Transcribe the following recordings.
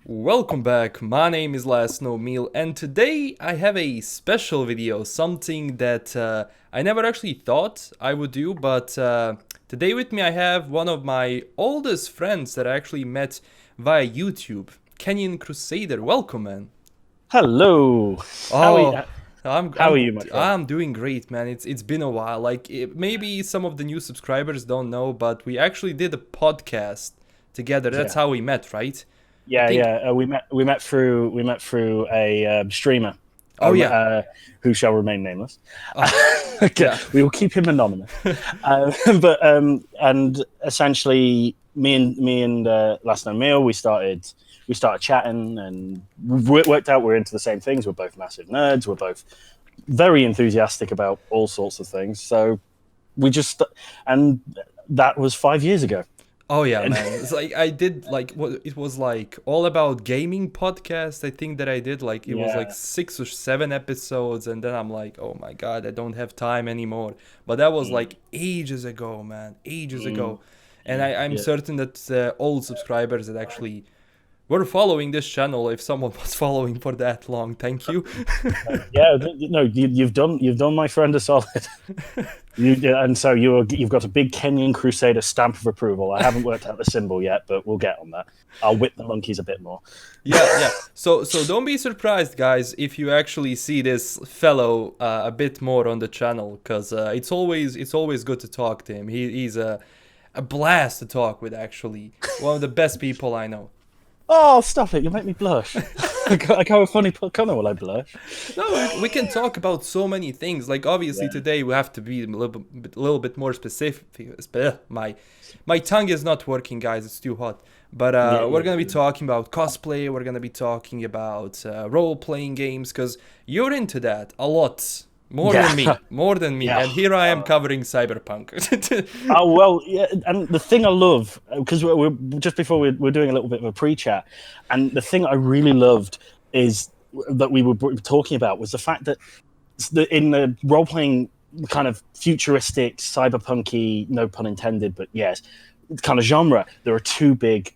Welcome back, my name is LastKnownMeal, and today I have a special video, something that I never actually thought I would do, but today with me I have one of my oldest friends that I actually met via YouTube, KenyanKrusader. Welcome, man. Hello. How are you, Oh, I'm how are I'm you, my friend? I'm doing great, man. It's been a while. Maybe some of the new subscribers don't know, but we actually did a podcast together. That's Yeah, how we met, right? I yeah, think. yeah. We met through a streamer, Oh yeah. who shall remain nameless. Oh Okay, yeah. we will keep him anonymous. And essentially, me and LastKnownMeal, we started chatting, and we worked out we're into the same things. We're both massive nerds. We're both very enthusiastic about all sorts of things. So we just and that was 5 years ago. Oh yeah, And man. It's like I did like what it was like all about gaming podcast. I think that I did like it was like yeah. 6 or 7 episodes, and then I'm like, oh my god, I don't have time anymore. But that was Mm, like ages ago, man, ages mm, ago. And I'm yeah. certain that old subscribers that actually were following this channel, if someone was following for that long, thank you. Yeah, no, you've done my friend a solid. And so you've got a big KenyanKrusader stamp of approval. I haven't worked out the symbol yet, but we'll get on that. I'll whip the monkeys a bit more. Yeah, yeah. So don't be surprised, guys, if you actually see this fellow a bit more on the channel, because it's always good to talk to him. He's a blast to talk with, actually. One of the best people I know. Oh, stop it! You make me blush. I got a funny comment while I blush. No, we can talk about so many things. Like obviously Yeah. today we have to be a little bit more specific. My tongue is not working, guys. It's too hot. But Yeah, we're yeah, gonna be talking about cosplay. We're gonna be talking about role-playing games because you're into that a lot, more than yeah, me, more than me. yeah. And here I am covering Cyberpunk. Oh well, yeah. And the thing I love, because we're just before we're doing a little bit of a pre-chat, and the thing I really loved is that we were talking about was the fact that in the role-playing kind of futuristic, cyberpunky, no pun intended, but yes, kind of genre, there are two big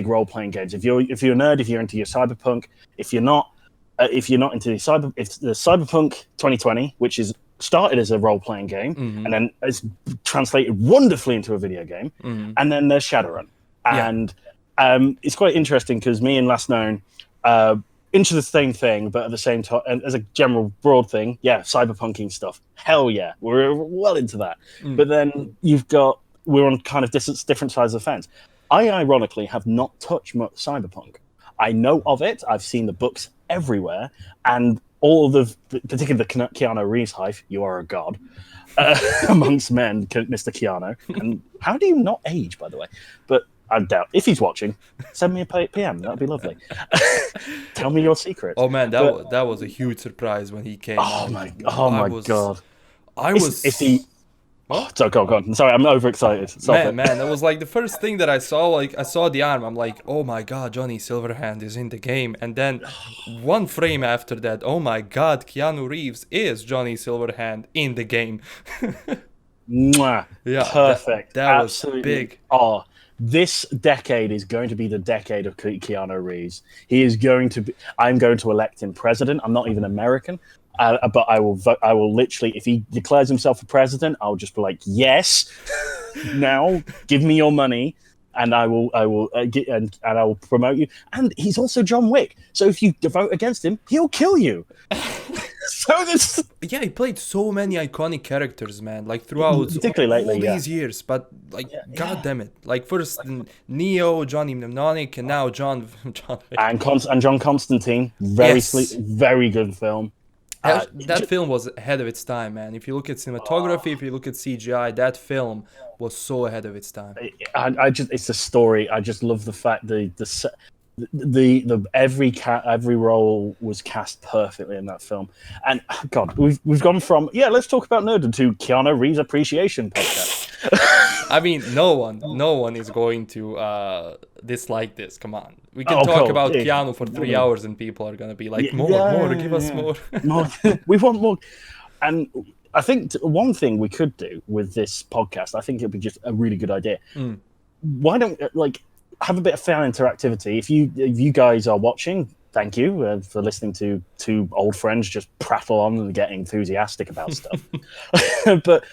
role-playing games. If you're a nerd, if you're into your cyberpunk, if you're not, if you're not into if the Cyberpunk 2020, which is started as a role-playing game Hmm. and then it's translated wonderfully into a video game, Hmm. and then there's Shadowrun, Yeah. and it's quite interesting because me and Last Known into the same thing, but at the same time, and as a general broad thing, yeah, cyberpunking stuff. Hell yeah, we're well into that. Mm. But then we're on kind of different sides of the fence. I ironically have not touched much cyberpunk. I know of it. I've seen the books everywhere, and all of particularly the Keanu Reeves hype. You are a god amongst men, Mr. Keanu. And how do you not age, by the way? But I doubt if he's watching. Send me a PM. That'd be lovely. Tell me your secrets. Oh man, that But was that was a huge surprise when he came out. oh I my was god, I if he. was Oh, What? so go on. Sorry, I'm overexcited. Stop Man, it. man, that was like the first thing that I saw. Like, I saw the arm. I'm like, oh my god, Johnny Silverhand is in the game. And then one frame after that, oh my god, Keanu Reeves is Johnny Silverhand in the game. Mwah. Yeah, Perfect. that was Absolutely. big. Oh, this decade is going to be the decade of Keanu Reeves. He is going to be. I'm going to elect him president. I'm not even American, but I will vote. I will literally, if he declares himself a president, I'll just be like, yes. Now, give me your money, and I will promote you. And he's also John Wick. So if you vote against him, he'll kill you. So this, Yeah, he played so many iconic characters, man. Like throughout particularly all lately, yeah. these years. But like, god Yeah. damn it! Like first Neo, Johnny Mnemonic, and now John John Wick. And John Constantine, Yes. very good film. That film was ahead of its time, man. If you look at cinematography, if you look at CGI, that film was so ahead of its time. I just it's the story. I just love the fact the every role was cast perfectly in that film. And God, we've gone from let's talk about nerd to Keanu Reeves appreciation podcast. I mean, no one is going to dislike this. Come on, we can Oh, talk cool. about Yeah, Keanu for no, three no. hours, and people are gonna be like, more, give us Yeah. more. More. We want more. And I think one thing we could do with this podcast, I think it'd be just a really good idea. Mm. Why don't like have a bit of fan interactivity. If you guys are watching, thank you for listening to two old friends just prattle on and get enthusiastic about stuff. But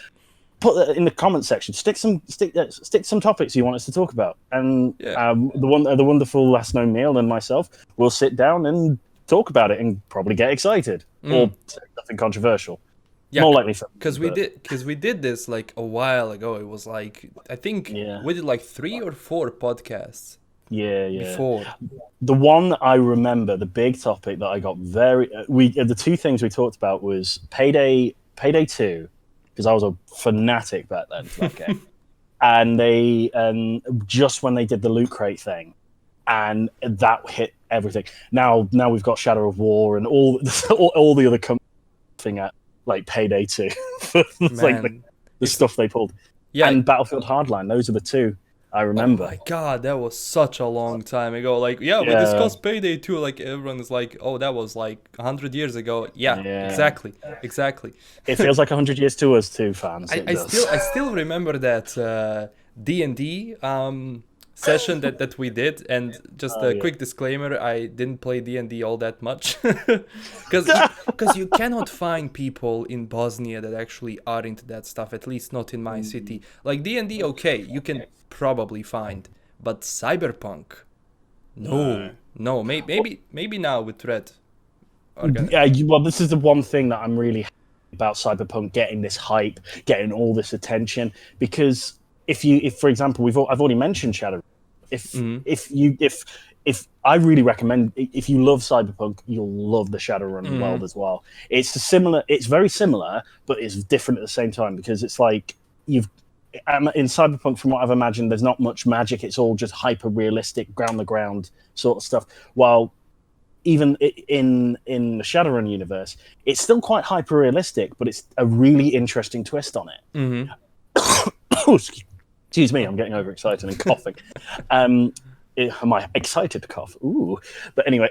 put that in the comment section. Stick some topics you want us to talk about, and Yeah. the wonderful LastKnownMeal and myself will sit down and talk about it and probably get excited or say nothing controversial. Yeah, More likely, because we did this like a while ago. It was like I think we did like 3 or 4 podcasts. Yeah. Before The one I remember, the big topic that I got the two things we talked about was Payday 2, because I was a fanatic back then for that game, and they just when they did the loot crate thing, and that hit everything. Now we've got Shadow of War and all the other thing at like Payday 2. Like the stuff they pulled. Yeah, and Battlefield Hardline. Those are the two I remember. Oh my god, that was such a long time ago. Like, we discussed Payday 2. Like, everyone is like, oh, that was like 100 years ago. Yeah. Exactly. It feels like 100 years to us too, fans. I still remember that D&D session that we did, and just a quick disclaimer, I didn't play D&D all that much because you cannot find people in Bosnia that actually are into that stuff, at least not in my city. Like D&D, okay, you can probably find, but Cyberpunk, no, maybe now with Red. Yeah, well, this is the one thing that I'm really happy about Cyberpunk getting this hype, getting all this attention, because if for example, I've already mentioned Shadowrun. If I really recommend, if you love Cyberpunk, you'll love the Shadowrun world as well. It's very similar, but it's different at the same time, because it's like in Cyberpunk, from what I've imagined, there's not much magic. It's all just hyper realistic, ground the ground sort of stuff. While even in the Shadowrun universe, it's still quite hyper realistic, but it's a really interesting twist on it. Excuse me, I'm getting overexcited and coughing. My excited cough. Ooh. But anyway,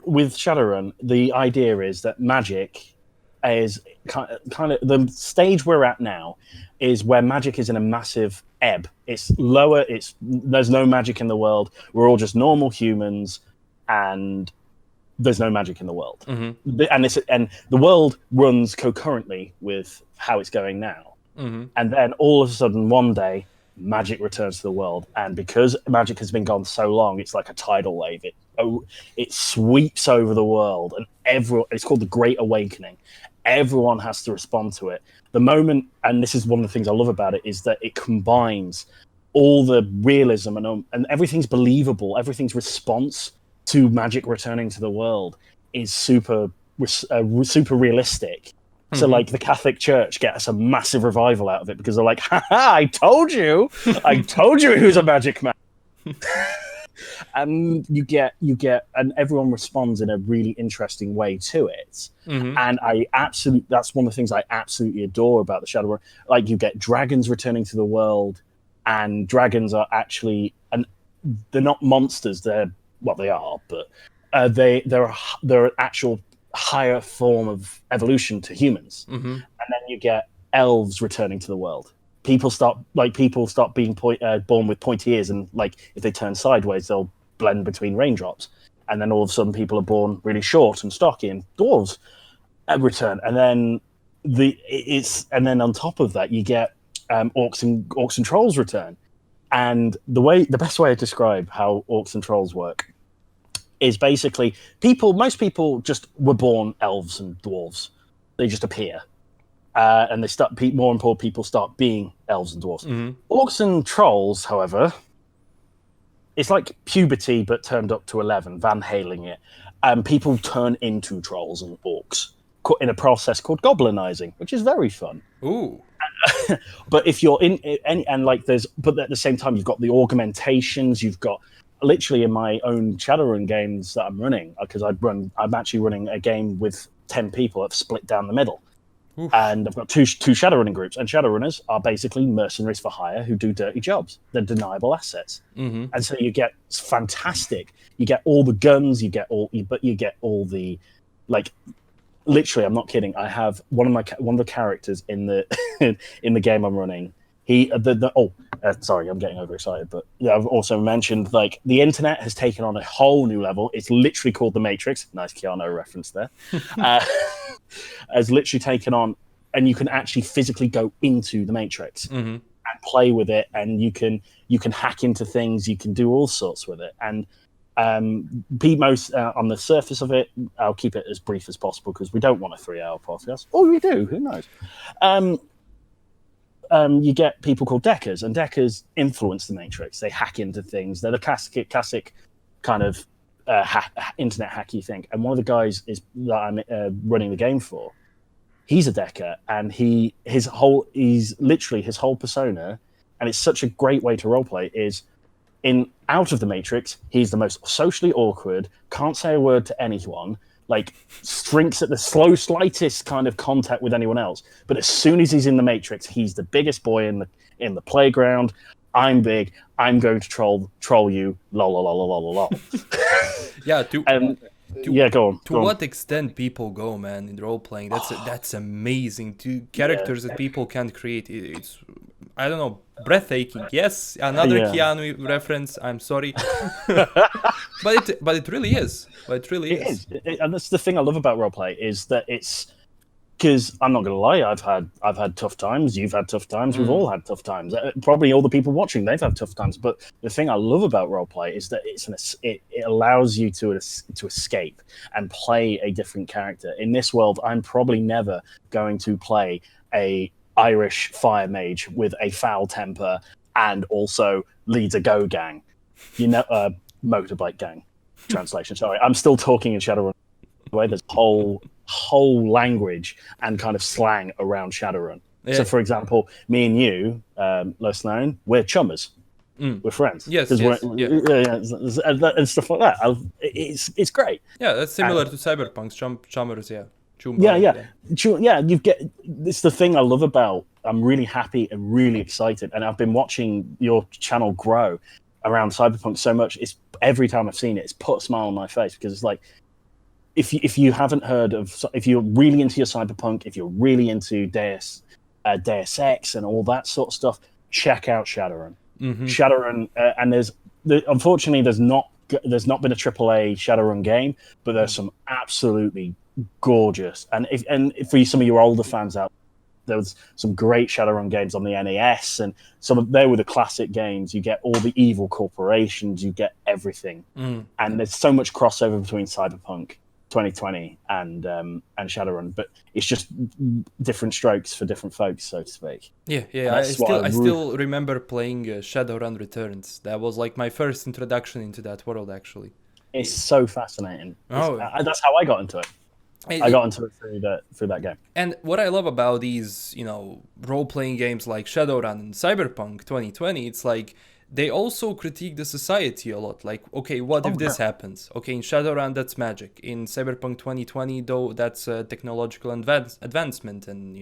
with Shadowrun, the idea is that magic is kind of the stage we're at now is where magic is in a massive ebb. It's lower. There's no magic in the world. We're all just normal humans, and there's no magic in the world. And the world runs concurrently with how it's going now. And then all of a sudden, one day, magic returns to the world, and because magic has been gone so long, it's like a tidal wave. It sweeps over the world, and it's called the Great Awakening. Everyone has to respond to it. The moment, and this is one of the things I love about it, is that it combines all the realism and everything's believable. Everything's response to magic returning to the world is super realistic. So, like, the Catholic Church gets a massive revival out of it because they're like, "Ha ha! I told you who's a magic man." And you get, and everyone responds in a really interesting way to it. And that's one of the things I absolutely adore about the Shadowrun. Like, you get dragons returning to the world, and dragons are actually, and they're not monsters. They are, but they're an actual higher form of evolution to humans. And then you get elves returning to the world. People start being born with pointy ears, and like if they turn sideways, they'll blend between raindrops. And then all of a sudden, people are born really short and stocky, and dwarves return. And then on top of that, you get orcs and trolls return. And the best way to describe how orcs and trolls work is basically most people just were born elves and dwarves. They just appear. And they start, more and more people start being elves and dwarves. Orcs and trolls, however, it's like puberty but turned up to 11, Van Haling it. People turn into trolls and orcs in a process called goblinizing, which is very fun. Ooh. But if you're but at the same time, you've got the augmentations, you've got literally in my own Shadowrun games that I'm running, because I'm actually running a game with 10 people that split down the middle. Oof. And I've got two Shadowrunning groups, and Shadowrunners are basically mercenaries for hire who do dirty jobs. They're deniable assets. And so you get fantastic. You get all the guns, you get all the, like, literally, I'm not kidding. I have one of the characters in the in the game I'm running Sorry, I'm getting overexcited, but yeah, I've also mentioned like the internet has taken on a whole new level. It's literally called the Matrix. Nice Keanu reference there. Has literally taken on, and you can actually physically go into the Matrix and play with it, and you can hack into things. You can do all sorts with it, and be most on the surface of it. I'll keep it as brief as possible because we don't want a 3-hour podcast, or we do. Who knows? You get people called Deckers, and Deckers influence the Matrix. They hack into things. They're the classic kind of internet hacky thing. And one of the guys that I'm running the game for, he's a Decker, and his whole persona, and it's such a great way to roleplay, is out of the Matrix, he's the most socially awkward, can't say a word to anyone, like shrinks at the slightest kind of contact with anyone else. But as soon as he's in the Matrix, he's the biggest boy in the playground. I'm big. I'm going to troll you. Lol, lol, lol, lol, lol. Yeah. Go on. To what extent people go, man, in role playing? That's amazing. To characters that people can't create. It's, I don't know, breathtaking. Yes, another Keanu reference. I'm sorry, but it really is. It is. And that's the thing I love about roleplay, is that it's, because I'm not going to lie, I've had tough times. You've had tough times. We've all had tough times. Probably all the people watching, they've had tough times. But the thing I love about roleplay is that it allows you to escape and play a different character. In this world, I'm probably never going to play a Irish fire mage with a foul temper and also leads a go gang, motorbike gang. Translation. Sorry, I'm still talking in Shadowrun. There's whole language and kind of slang around Shadowrun. Yeah. So, for example, me and you, LastKnown, we're chummers. We're friends. Yes, and stuff like that. It's great. Yeah, that's similar to Cyberpunk's chummers. Yeah. It's the thing I love about. I'm really happy and really excited, and I've been watching your channel grow around Cyberpunk so much. It's every time I've seen it, it's put a smile on my face, because it's like, if you haven't heard of, if you're really into your Cyberpunk, if you're really into Deus Ex and all that sort of stuff, check out Shadowrun. Shadowrun, and unfortunately there's not been a AAA Shadowrun game, but there's some absolutely gorgeous, and for some of your older fans out there, was some great Shadowrun games on the NES, and they were the classic games. You get all the evil corporations, you get everything, and there's so much crossover between Cyberpunk 2020 and Shadowrun, but it's just different strokes for different folks, so to speak. I still remember playing Shadowrun Returns. That was like my first introduction into that world, actually. It's so fascinating. That's how I got into it. I got into it through that game. And what I love about these, role-playing games like Shadowrun and Cyberpunk 2020, it's like they also critique the society a lot. Like, okay, what if this happens? Okay, in Shadowrun, that's magic. In Cyberpunk 2020, though, that's technological advancement and,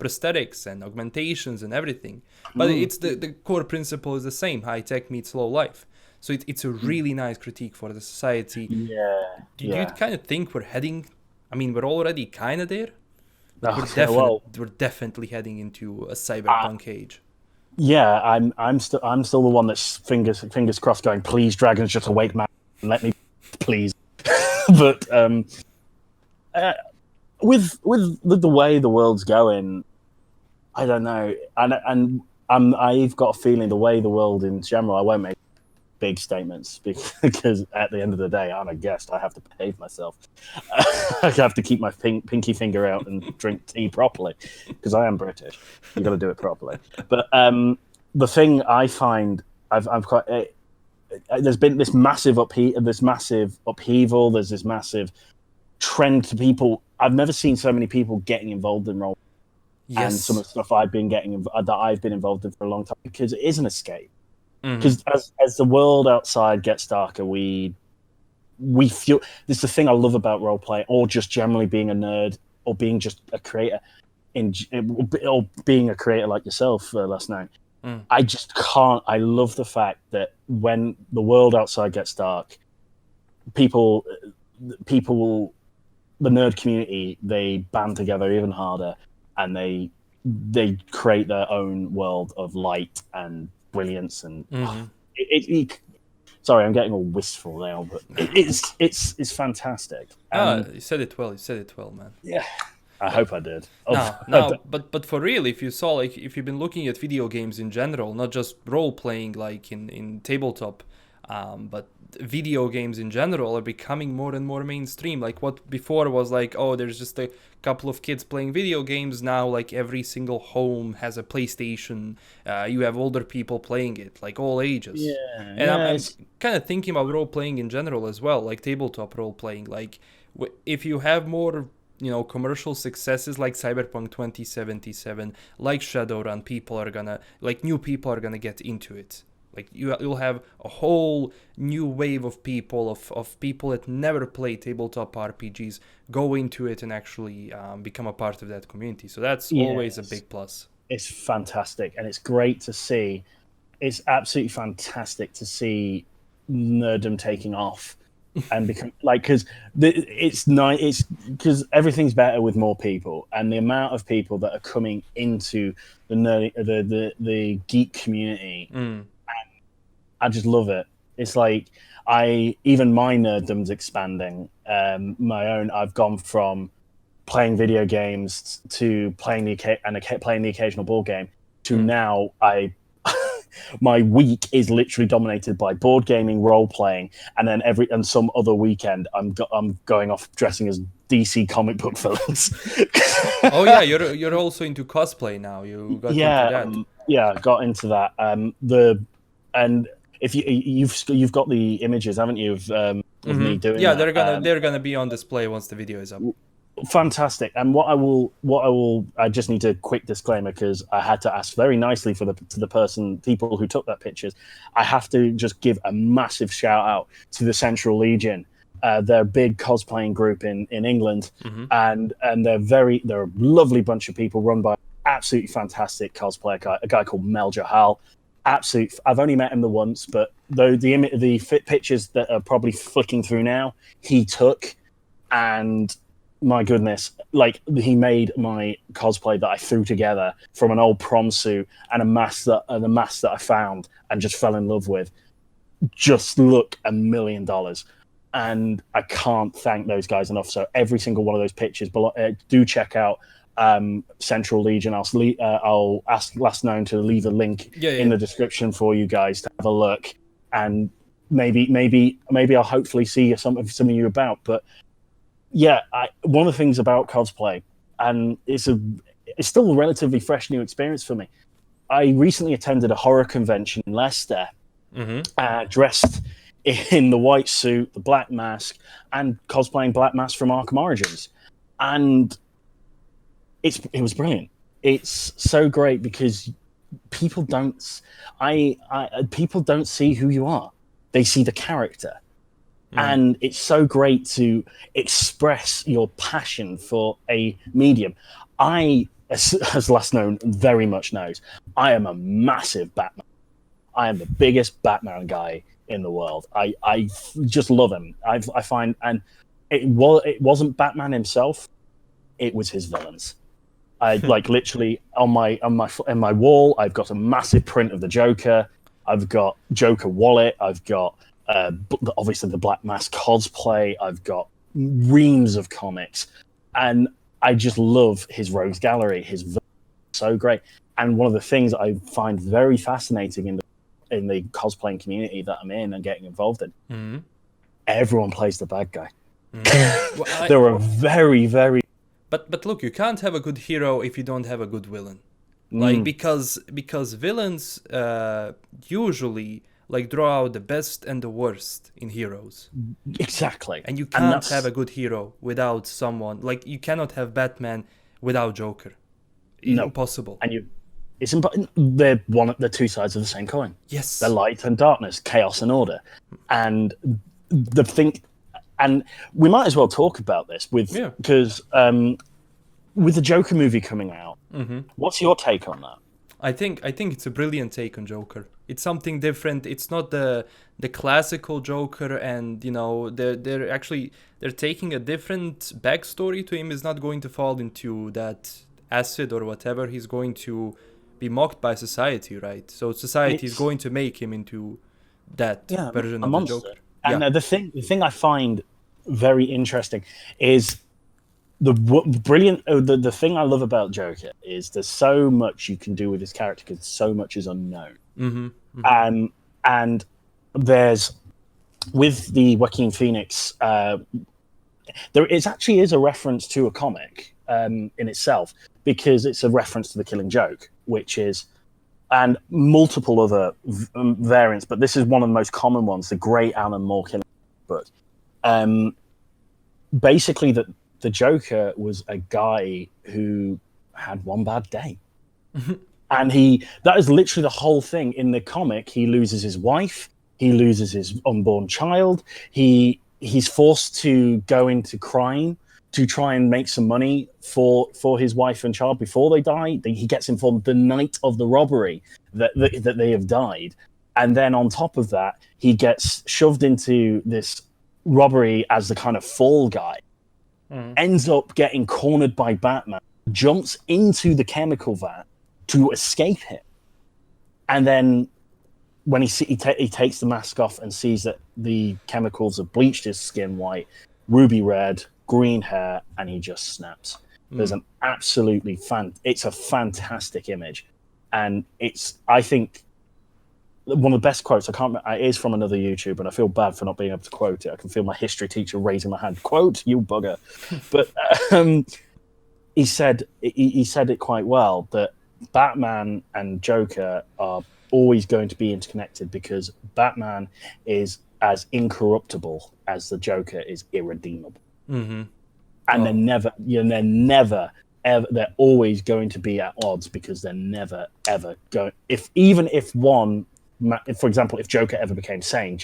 prosthetics and augmentations and everything. But it's the core principle is the same. High tech meets low life. So it's a really nice critique for the society. Do you kind of think we're heading... I mean, we're already kind of there. We're definitely heading into a cyberpunk age. Yeah, I'm still the one that's fingers crossed, going, please, dragons, just awake, man, let me, please. But with the way the world's going, I don't know, and I've got a feeling the way the world in general, I won't make big statements, because at the end of the day, I'm a guest. I have to behave myself. I have to keep my pinky finger out and drink tea properly, because I am British. You've got to do it properly. But the thing I find, I've quite there's been this massive upheaval. There's this massive trend to people. I've never seen so many people getting involved in role. Yes. And some of the stuff I've been involved in for a long time, because it is an escape. Because as the world outside gets darker, we feel, this is the thing I love about roleplay, or just generally being a nerd, or being just a creator, or being a creator like yourself, LastKnown. I just can't. I love the fact that when the world outside gets dark, people, the nerd community, they band together even harder, and they they create their own world of light and brilliance, and sorry, I'm getting all wistful now, but it's fantastic. You said it well. You said it well, man. Yeah, I hope I did. No, but for real, if you saw, like, if you've been looking at video games in general, not just role playing like in tabletop, but video games in general are becoming more and more mainstream. Like what before was like, oh, there's just a couple of kids playing video games. Now, like, every single home has a PlayStation. You have older people playing it, like all ages. Yeah, and I'm kind of thinking about role playing in general as well, like tabletop role playing. Like if you have more, you know, commercial successes like Cyberpunk 2077, like Shadowrun, new people are gonna get into it. Like you'll have a whole new wave of people, of people that never play tabletop RPGs, go into it and actually become a part of that community. So that's always a big plus. It's fantastic, and it's great to see. It's absolutely fantastic to see nerdom taking off and become like, because it's nice. It's because everything's better with more people, and the amount of people that are coming into the geek community. I just love it. It's like even my nerddom's expanding. My own. I've gone from playing video games to playing the occasional board game to now my week is literally dominated by board gaming, role playing, and then some other weekend I'm going off dressing as DC comic book villains. Oh yeah, you're also into cosplay now. You got into that. Got into that. And if you've got the images, haven't you, of me doing? Yeah, that. they're gonna be on display once the video is up. Fantastic. And I just need a quick disclaimer, because I had to ask very nicely to the people who took that pictures. I have to just give a massive shout out to the Central Legion. They're a big cosplaying group in England, and they're a lovely bunch of people run by absolutely fantastic cosplayer guy, a guy called Mel Jahal. I've only met him the once, but though the pictures that are probably flicking through now, he took, and my goodness, like, he made my cosplay that I threw together from an old prom suit and the mask that I found and just fell in love with, just look $1 million. And I can't thank those guys enough. So every single one of those pictures, do check out Central Legion. I'll ask Last Known to leave a link in the description for you guys to have a look, and maybe I'll hopefully see some of you about. But yeah, one of the things about cosplay, and it's still a relatively fresh new experience for me. I recently attended a horror convention in Leicester, dressed in the white suit, the black mask, and cosplaying Black Mask from Arkham Origins, and it was brilliant. It's so great because people don't see who you are; they see the character. And it's so great to express your passion for a medium. As Last Known very much knows, I am a massive Batman. I am the biggest Batman guy in the world. I just love him. I find, and it wasn't Batman himself; it was his villains. I like literally on my wall, I've got a massive print of the Joker. I've got Joker wallet. I've got obviously the Black Mask cosplay. I've got reams of comics, and I just love his rogues gallery. His so great. And one of the things I find very fascinating in the cosplaying community that I'm in and getting involved in, everyone plays the bad guy. Well, there are very, very. But look, you can't have a good hero if you don't have a good villain. Like because villains usually like draw out the best and the worst in heroes. Exactly. And you can't have a good hero without someone. Like, you cannot have Batman without Joker. No. Impossible. And they're two sides of the same coin. Yes. They're light and darkness, chaos and order. And and we might as well talk about this because with the Joker movie coming out, what's your take on that? I think it's a brilliant take on Joker. It's something different. It's not the classical Joker, and they're taking a different backstory to him. Is not going to fall into that acid or whatever, he's going to be mocked by society, right? So society is going to make him into that version a of monster. the Joker. And the thing I find very interesting is the thing I love about Joker is there's so much you can do with his character because so much is unknown. And there's with the Joaquin Phoenix, there actually is a reference to a comic in itself because it's a reference to The Killing Joke, which is, and multiple other variants, but this is one of the most common ones, the Great Alan Moore Killing book. Basically, the Joker was a guy who had one bad day. And that is literally the whole thing. In the comic, he loses his wife, he loses his unborn child, he's forced to go into crime to try and make some money for his wife and child before they die. He gets informed the night of the robbery that they have died. And then on top of that, he gets shoved into this robbery as the kind of fall guy, ends up getting cornered by Batman, jumps into the chemical vat to escape him. And then when he takes the mask off and sees that the chemicals have bleached his skin white, ruby red, green hair, and he just snaps. There's an absolutely it's a fantastic image. And I think, one of the best quotes, I can't remember, it is from another YouTuber, and I feel bad for not being able to quote it. I can feel my history teacher raising my hand. Quote, you bugger. But he said it quite well, that Batman and Joker are always going to be interconnected because Batman is as incorruptible as the Joker is irredeemable. And they're always going to be at odds because they're never ever going. For example, if Joker ever became sane,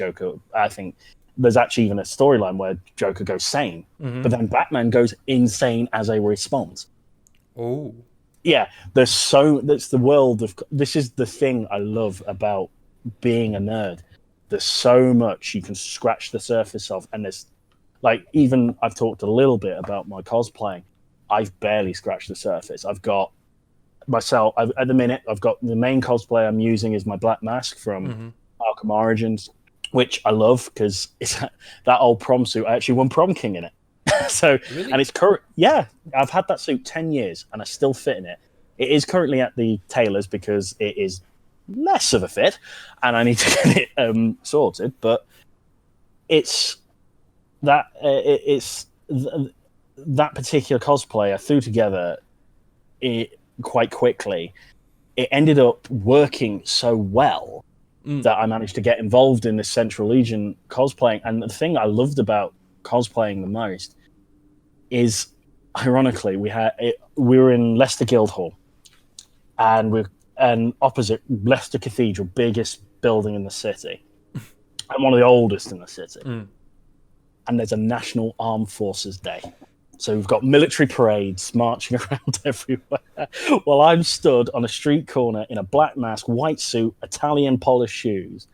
I think there's actually even a storyline where Joker goes sane, but then Batman goes insane as a response. Oh. Yeah, that's the world of. This is the thing I love about being a nerd. There's so much you can scratch the surface of, and there's even I've talked a little bit about my cosplaying. I've barely scratched the surface. I've got myself at the minute. I've got the main cosplay I'm using is my black mask from Arkham Origins, which I love because it's that old prom suit. I actually won prom king in it. So really? And it's current. Yeah, I've had that suit 10 years and I still fit in it. It is currently at the tailor's because it is less of a fit and I need to get it sorted. But it's that that particular cosplay I threw together quite quickly. It ended up working so well that I managed to get involved in this Central Legion cosplaying. And the thing I loved about cosplaying the most is, ironically, we were in Leicester Guildhall, and opposite Leicester Cathedral, biggest building in the city, and one of the oldest in the city. And there's a National Armed Forces Day. So we've got military parades marching around everywhere. While I'm stood on a street corner in a black mask, white suit, Italian polished shoes,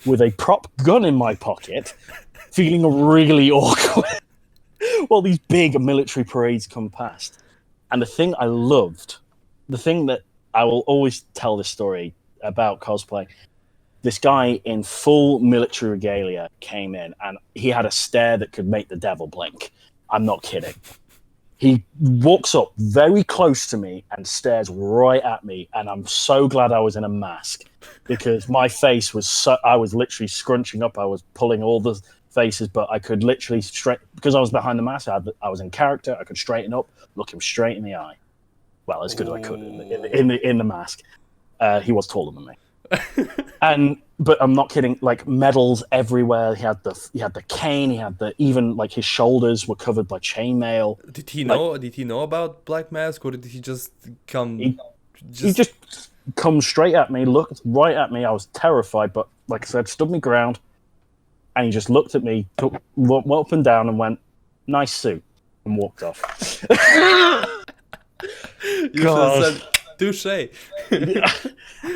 with a prop gun in my pocket, feeling really awkward while these big military parades come past. And the thing I loved, the thing that I will always tell this story about cosplay, this guy in full military regalia came in and he had a stare that could make the devil blink. I'm not kidding. He walks up very close to me and stares right at me, and I'm so glad I was in a mask because my face was I was literally scrunching up. I was pulling all the faces, but I could literally because I was behind the mask. I was in character. I could straighten up, look him straight in the eye. Well, as good as I could in the mask. He was taller than me. But I'm not kidding. Like medals everywhere. He had the cane. He had even his shoulders were covered by chainmail. Did he know? Did he know about Black Mask, or did he just come? He just come straight at me, looked right at me. I was terrified, but like I said, stood my ground, and he just looked at me, went up and down, and went, "Nice suit," and walked off. You should have said, "Touché."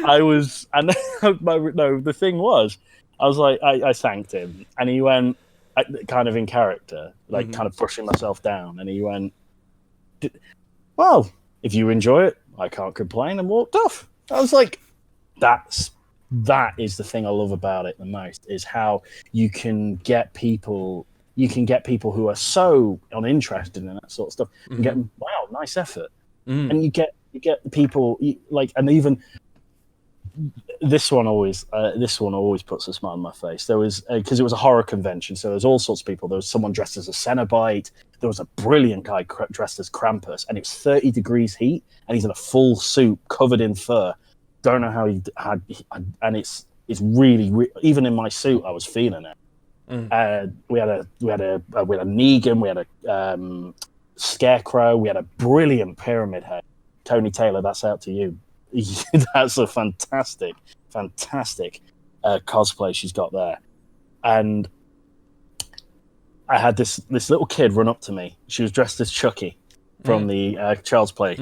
I was, and the thing was, I was like, I thanked him, and he went, kind of in character, kind of pushing myself down, and he went, "Well, If you enjoy it, I can't complain, and walked off. I was like, that is the thing I love about it the most, is how you can get people who are so uninterested in that sort of stuff and get them, wow, nice effort. And you get people and even this one always puts a smile on my face. There was because it was a horror convention, so there's all sorts of people. There was someone dressed as a Cenobite. There was a brilliant guy dressed as Krampus, and it was 30 degrees heat, and he's in a full suit covered in fur. Don't know how he had, and it's really even in my suit, I was feeling it. We had a Negan, we had a Scarecrow, we had a brilliant Pyramid Head. Tony Taylor, that's out to you. That's a fantastic cosplay she's got there. And I had this little kid run up to me. She was dressed as Chucky from the Child's Play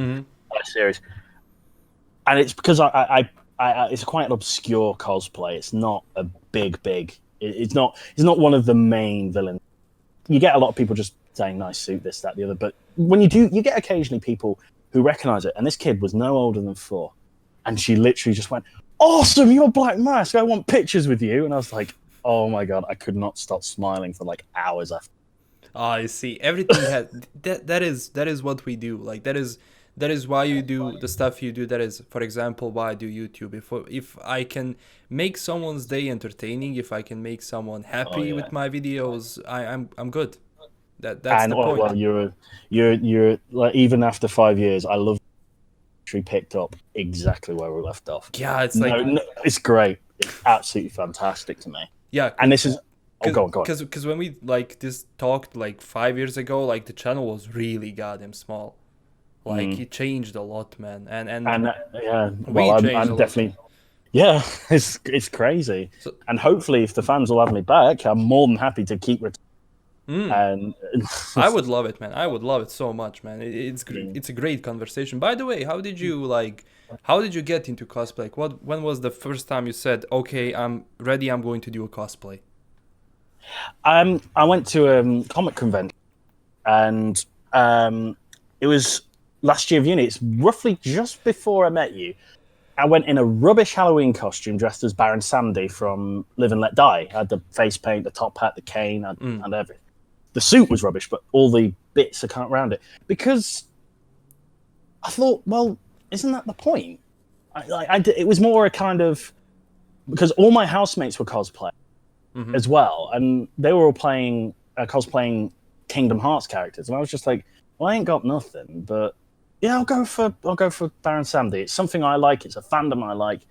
series, and it's because I it's quite an obscure cosplay. It's not a big. It's not one of the main villains. You get a lot of people just saying nice suit, this, that, the other, but when you do, you get occasionally people who recognize it. And this kid was no older than 4. And she literally just went, "Awesome, you're Black Mask. I want pictures with you." And I was like, oh my God, I could not stop smiling for like hours after. Oh, I see. Everything had that is what we do. Like that is why you do the stuff you do. That is, for example, why I do YouTube. If I can make someone's day entertaining, if I can make someone happy with my videos, I'm good. That's the point. Well, you're like, even after 5 years, I love. Picked up exactly where we left off. Yeah, it's like it's great. It's absolutely fantastic to me. Yeah, and this is go on. Because when we this talked like 5 years ago, like the channel was really goddamn small. Like it changed a lot, man. And yeah, well, I'm definitely. Yeah, it's crazy. So, and hopefully, if the fans will have me back, I'm more than happy to keep returning. And I would love it, man. I would love it so much, man. It's a great conversation. By the way, how did you get into cosplay? When was the first time you said, "Okay, I'm ready. I'm going to do a cosplay"? I went to a comic convention, and it was last year of uni. It's roughly just before I met you. I went in a rubbish Halloween costume dressed as Baron Sandy from Live and Let Die. I had the face paint, the top hat, the cane, and everything. The suit was rubbish, but all the bits around it. Because I thought, well, isn't that the point? It was more a kind of... Because all my housemates were cosplaying as well, and they were all cosplaying Kingdom Hearts characters. And I was just like, well, I ain't got nothing, but yeah, I'll go for Baron Sandy. It's something I like. It's a fandom I like.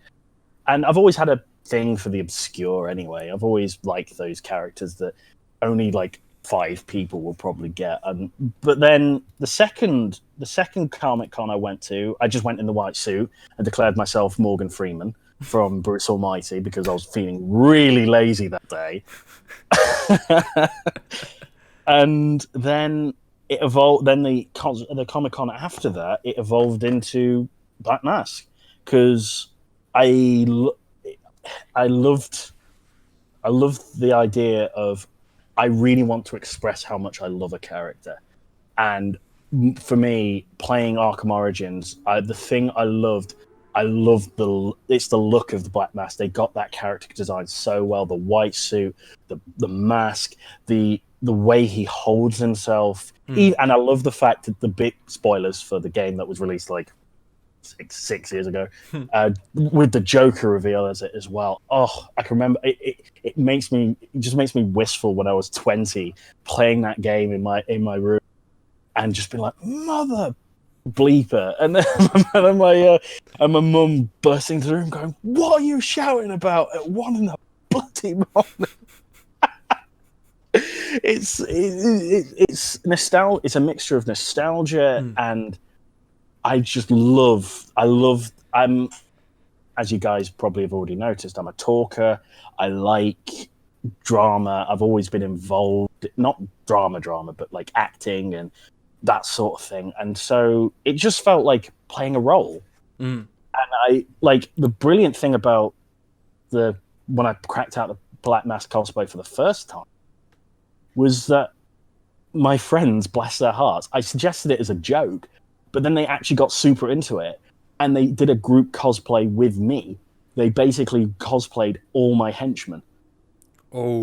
And I've always had a thing for the obscure anyway. I've always liked those characters that only like 5 people will probably get. But then the second Comic Con I went to, I just went in the white suit and declared myself Morgan Freeman from Bruce Almighty because I was feeling really lazy that day. And then it evolved. Then the Comic Con after that, it evolved into Black Mask because I loved the idea of, I really want to express how much I love a character. And for me, playing Arkham Origins, the thing I loved it's the look of the Black Mask. They got that character design so well. The white suit, the mask, the way he holds himself. And I love the fact that the big spoilers for the game that was released like 6 years ago, with the Joker reveal as well. Oh, I can remember it just makes me wistful when I was 20 playing that game in my room and just being like, mother bleeper. And then my mum bursting into the room going, what are you shouting about at 1 in the bloody morning? It's nostalgia. It's a mixture of nostalgia and I love. I'm, as you guys probably have already noticed, I'm a talker. I like drama. I've always been involved, not drama, but like acting and that sort of thing. And so it just felt like playing a role. And I like the brilliant thing about when I cracked out the Black Mask cosplay for the first time was that my friends, bless their hearts, I suggested it as a joke. But then they actually got super into it, and they did a group cosplay with me. They basically cosplayed all my henchmen. Oh.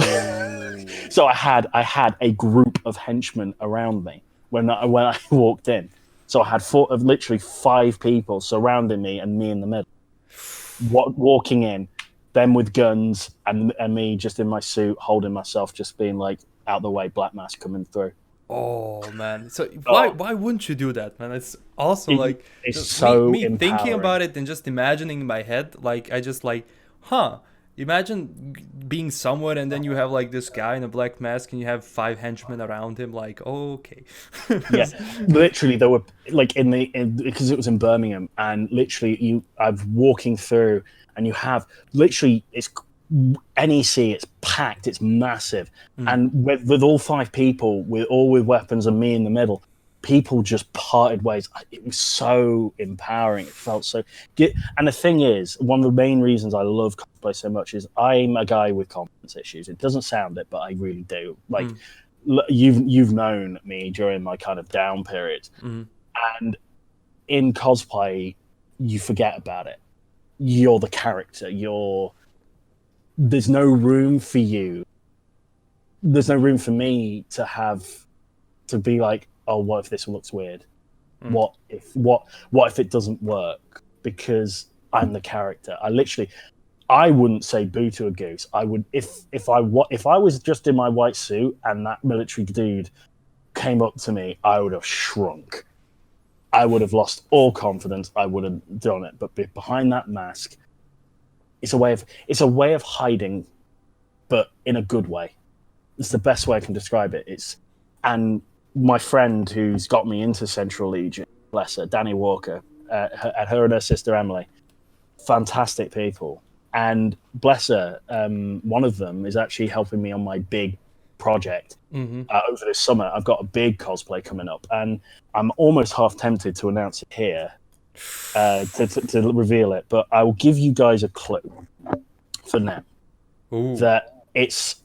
So I had a group of henchmen around me when I walked in. So I had literally 5 people surrounding me and me in the middle, walking in, them with guns and me just in my suit, holding myself, just being like out the way, Black Mask coming through. Oh man! So why wouldn't you do that, man? It's awesome. Like It's just so me thinking empowering. about it and just imagining in my head, like I just like, huh? Imagine being somewhere and then you have like this guy in a black mask and you have 5 henchmen around him. Like, oh, okay. Yeah, literally, there were like because it was in Birmingham, and literally, I'm walking through, and you have literally it's NEC, it's packed, it's massive, and with all 5 people, with weapons, and me in the middle, people just parted ways. It was so empowering. It felt so good. And the thing is, one of the main reasons I love cosplay so much is I'm a guy with confidence issues. It doesn't sound it, but I really do. Like. You've known me during my kind of down period, and in cosplay, you forget about it. You're the character. There's no room for you. There's no room for me to be like, oh, what if this looks weird? What if it doesn't work? Because I'm the character. I wouldn't say boo to a goose. I would if I was just in my white suit and that military dude came up to me, I would have shrunk. I would have lost all confidence. I would have done it. But behind that mask, it's a way of hiding, but in a good way. It's the best way I can describe it. And my friend who's got me into Central Legion, bless her, Danny Walker, her and her sister Emily, fantastic people. And bless her, one of them is actually helping me on my big project over this summer. I've got a big cosplay coming up, and I'm almost half tempted to announce it here, to reveal it. But I will give you guys a clue for now. Ooh. That it's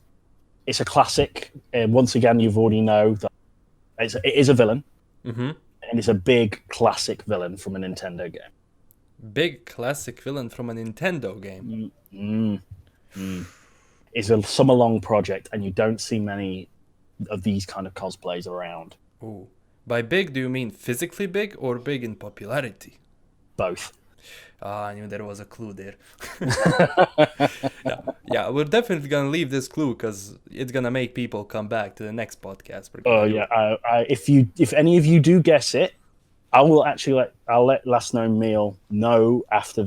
a classic. Once again, you've already know that it is a villain, and it's a big classic villain from a Nintendo game. Big classic villain from a Nintendo game. It's a summer-long project, and you don't see many of these kind of cosplays around. Ooh. By big, do you mean physically big or big in popularity? Both. I knew there was a clue there. Yeah, we're definitely gonna leave this clue because it's gonna make people come back to the next podcast. Oh yeah, if any of you do guess it, I'll let LastKnownMeal know after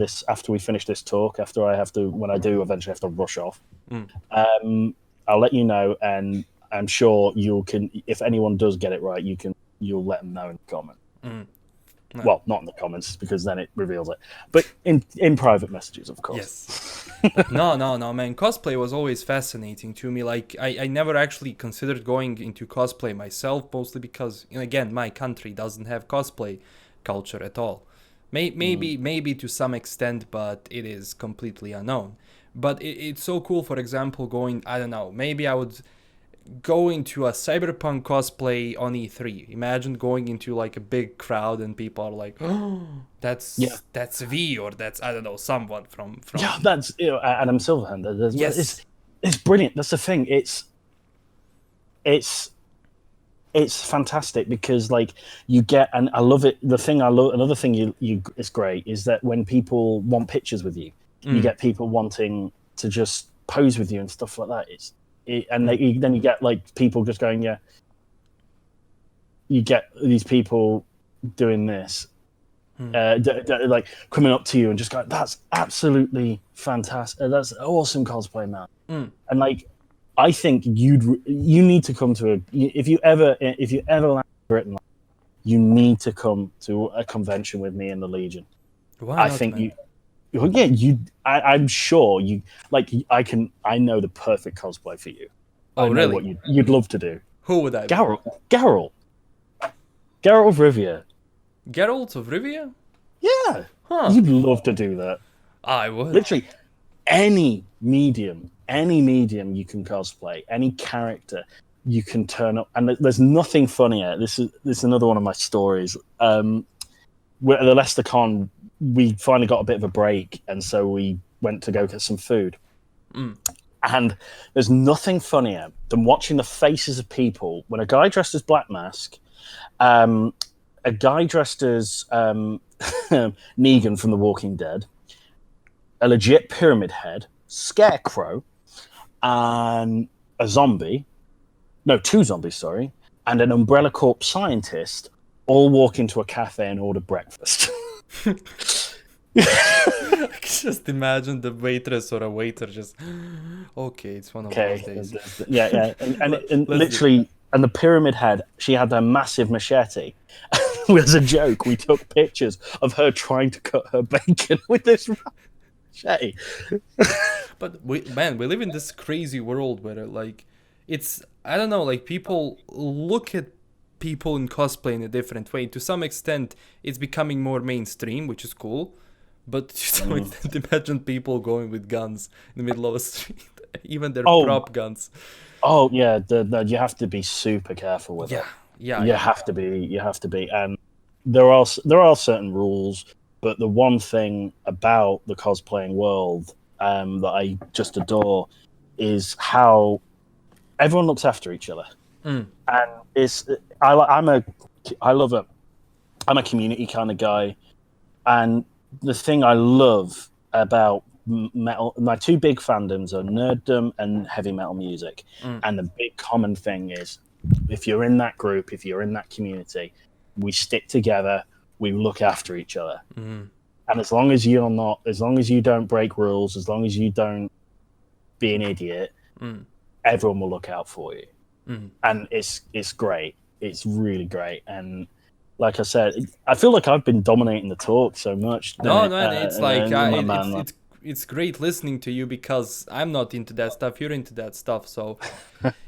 we finish this talk. When I do eventually have to rush off. I'll let you know, and I'm sure if anyone does get it right, you'll let them know in the comment. No. Well, not in the comments because then it reveals it, but in private messages, of course. Yes. No, man. Cosplay was always fascinating to me. Like I never actually considered going into cosplay myself, mostly because again my country doesn't have cosplay culture at all. Maybe to some extent, but it is completely unknown. But it's so cool. For example, I don't know. Maybe I would go into a Cyberpunk cosplay on E3. Imagine going into like a big crowd and people are like, "Oh, that's V, or that's I don't know, someone from." Yeah, that's Adam Silverhand. Yes, it's brilliant. That's the thing. It's fantastic because like you get, and I love it. Another thing you is great is that when people want pictures with you, you get people wanting to just pose with you and stuff like that. Then you get like people just going, yeah. You get these people doing this, like coming up to you and just going, "That's absolutely fantastic. That's awesome cosplay, man." And like, I think you need to come to if you ever land in Britain, you need to come to a convention with me in the Legion. Why not, man? I'm sure you like. I know the perfect cosplay for you. Oh, I know really? what you'd love to do. Who would I be? Geralt of Rivia. Geralt of Rivia? Yeah. Huh. You'd love to do that. I would. Literally, any medium you can cosplay, any character you can turn up, and there's nothing funnier. This is another one of my stories. we're at the Leicester Con. We finally got a bit of a break, and so we went to go get some food. And there's nothing funnier than watching the faces of people when a guy dressed as Black Mask, a guy dressed as Negan from The Walking Dead, a legit Pyramid Head, Scarecrow, and a zombie. No, 2 zombies, sorry, and an Umbrella Corp scientist all walk into a cafe and order breakfast. I can just imagine the waitress or a waiter just, okay, it's one of those days. Yeah. And literally, and the Pyramid Head, she had a massive machete. As a joke, we took pictures of her trying to cut her bacon with this machete. But we live in this crazy world where, like, it's, I don't know, like, people look at people in cosplay in a different way. To some extent, it's becoming more mainstream, which is cool. But to some extent, imagine people going with guns in the middle of a street, even their prop guns. Oh yeah, you have to be super careful with it. Yeah, you have to be, and there are certain rules. But the one thing about the cosplaying world that I just adore is how everyone looks after each other, and I'm a community kind of guy, and the thing I love about metal, my 2 big fandoms are nerddom and heavy metal music. And the big common thing is, if you're in that group, if you're in that community, we stick together, we look after each other. And as long as you don't break rules, as long as you don't be an idiot, everyone will look out for you. And it's great. It's really great. And like I said, I feel like I've been dominating the talk so much. It's great listening to you because I'm not into that stuff. You're into that stuff, so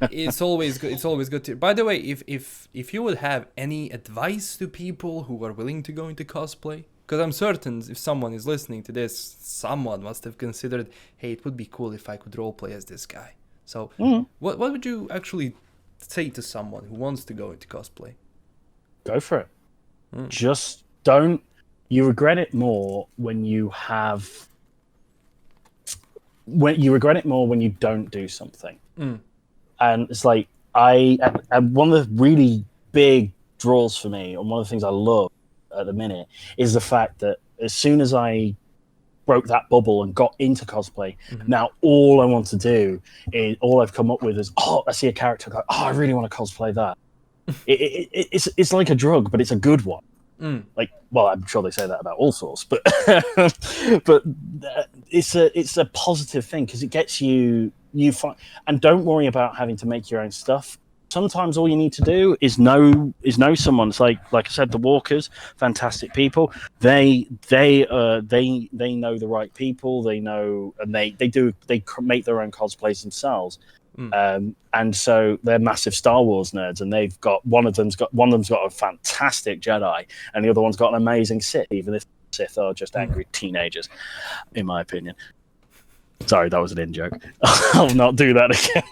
it's always good. It's always good to. By the way, if you would have any advice to people who are willing to go into cosplay, because I'm certain if someone is listening to this, someone must have considered, hey, it would be cool if I could roleplay as this guy. So, what would you actually say to someone who wants to go into cosplay? Go for it. Just don't. You regret it more when you have. When you regret it more when you don't do something. And it's like and one of the really big draws for me, and one of the things I love at the minute, is the fact that as soon as I broke that bubble and got into cosplay, now all I want to do is, all I've come up with is, I see a character, go, I really want to cosplay that. It's like a drug, but it's a good one. Like, well, I'm sure they say that about all sorts, but but it's a positive thing because it gets you find, and don't worry about having to make your own stuff. Sometimes all you need to do is know someone. It's like I said, the Walkers, fantastic people. They know the right people. They know, and they make their own cosplays themselves. And so they're massive Star Wars nerds, and they've got one of them's got a fantastic Jedi, and the other one's got an amazing Sith. Even if Sith are just angry teenagers, in my opinion. Sorry, that was an in joke. I'll not do that again.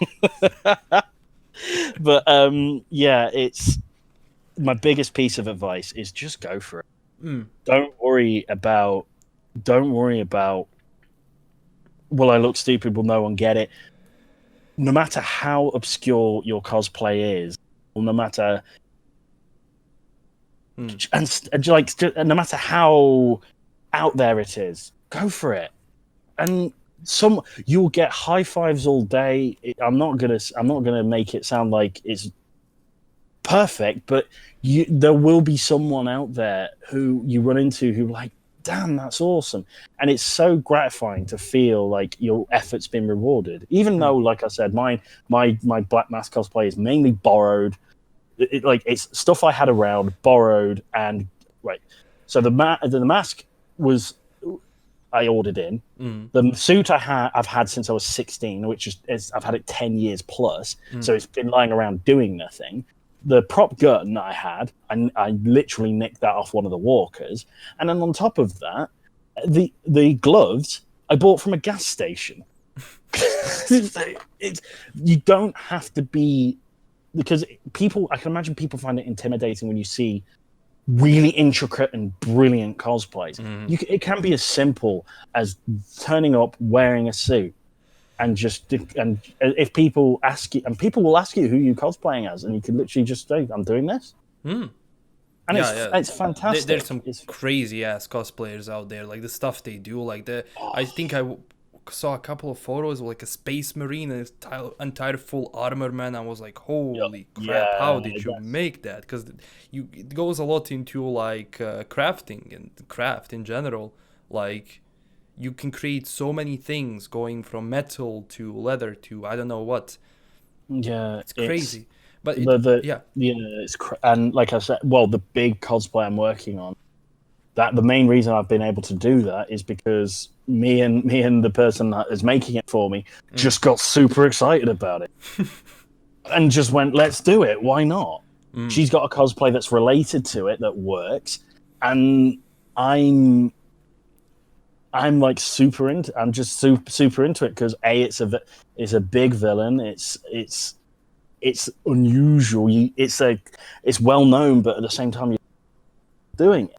But yeah, it's my biggest piece of advice is just go for it. Don't worry about. Will I look stupid? Will no one get it? No matter how obscure your cosplay is, or no matter no matter how out there it is, go for it. And you'll get high fives all day. I'm not gonna make it sound like it's perfect, but there will be someone out there who you run into who like, damn, that's awesome. And it's so gratifying to feel like your effort's been rewarded, even though, like I said, my Black Mask cosplay is mainly borrowed. It's stuff I had around, borrowed, and right. So the mask was I ordered in. The suit I've had since I was 16, which is I've had it 10 years plus. So it's been lying around doing nothing. The prop gun that I had, I literally nicked that off one of the Walkers. And then on top of that, the gloves I bought from a gas station. You don't have to be... Because I can imagine people find it intimidating when you see really intricate and brilliant cosplays. Mm. It can be as simple as turning up wearing a suit and if people ask you, and people will ask you who you cosplaying as, and you can literally just say, "I'm doing this," Mm. and Yeah, yeah. it's fantastic. There's some crazy ass cosplayers out there, like the stuff they do. Like I think saw a couple of photos of like a space marine and his entire full armor, man. I was like, holy crap! How did you make that? Because it goes a lot into like crafting and craft in general. Like you can create so many things, going from metal to leather to I don't know what. Yeah, it's crazy. But and like I said, well, the big cosplay I'm working on, that the main reason I've been able to do that is because me and the person that is making it for me just got super excited about it and just went, "Let's do it. Why not?" She's got a cosplay that's related to it that works, and I'm like super into. I'm just super into it because it's a big villain. It's unusual. It's well known, but at the same time, you're doing it.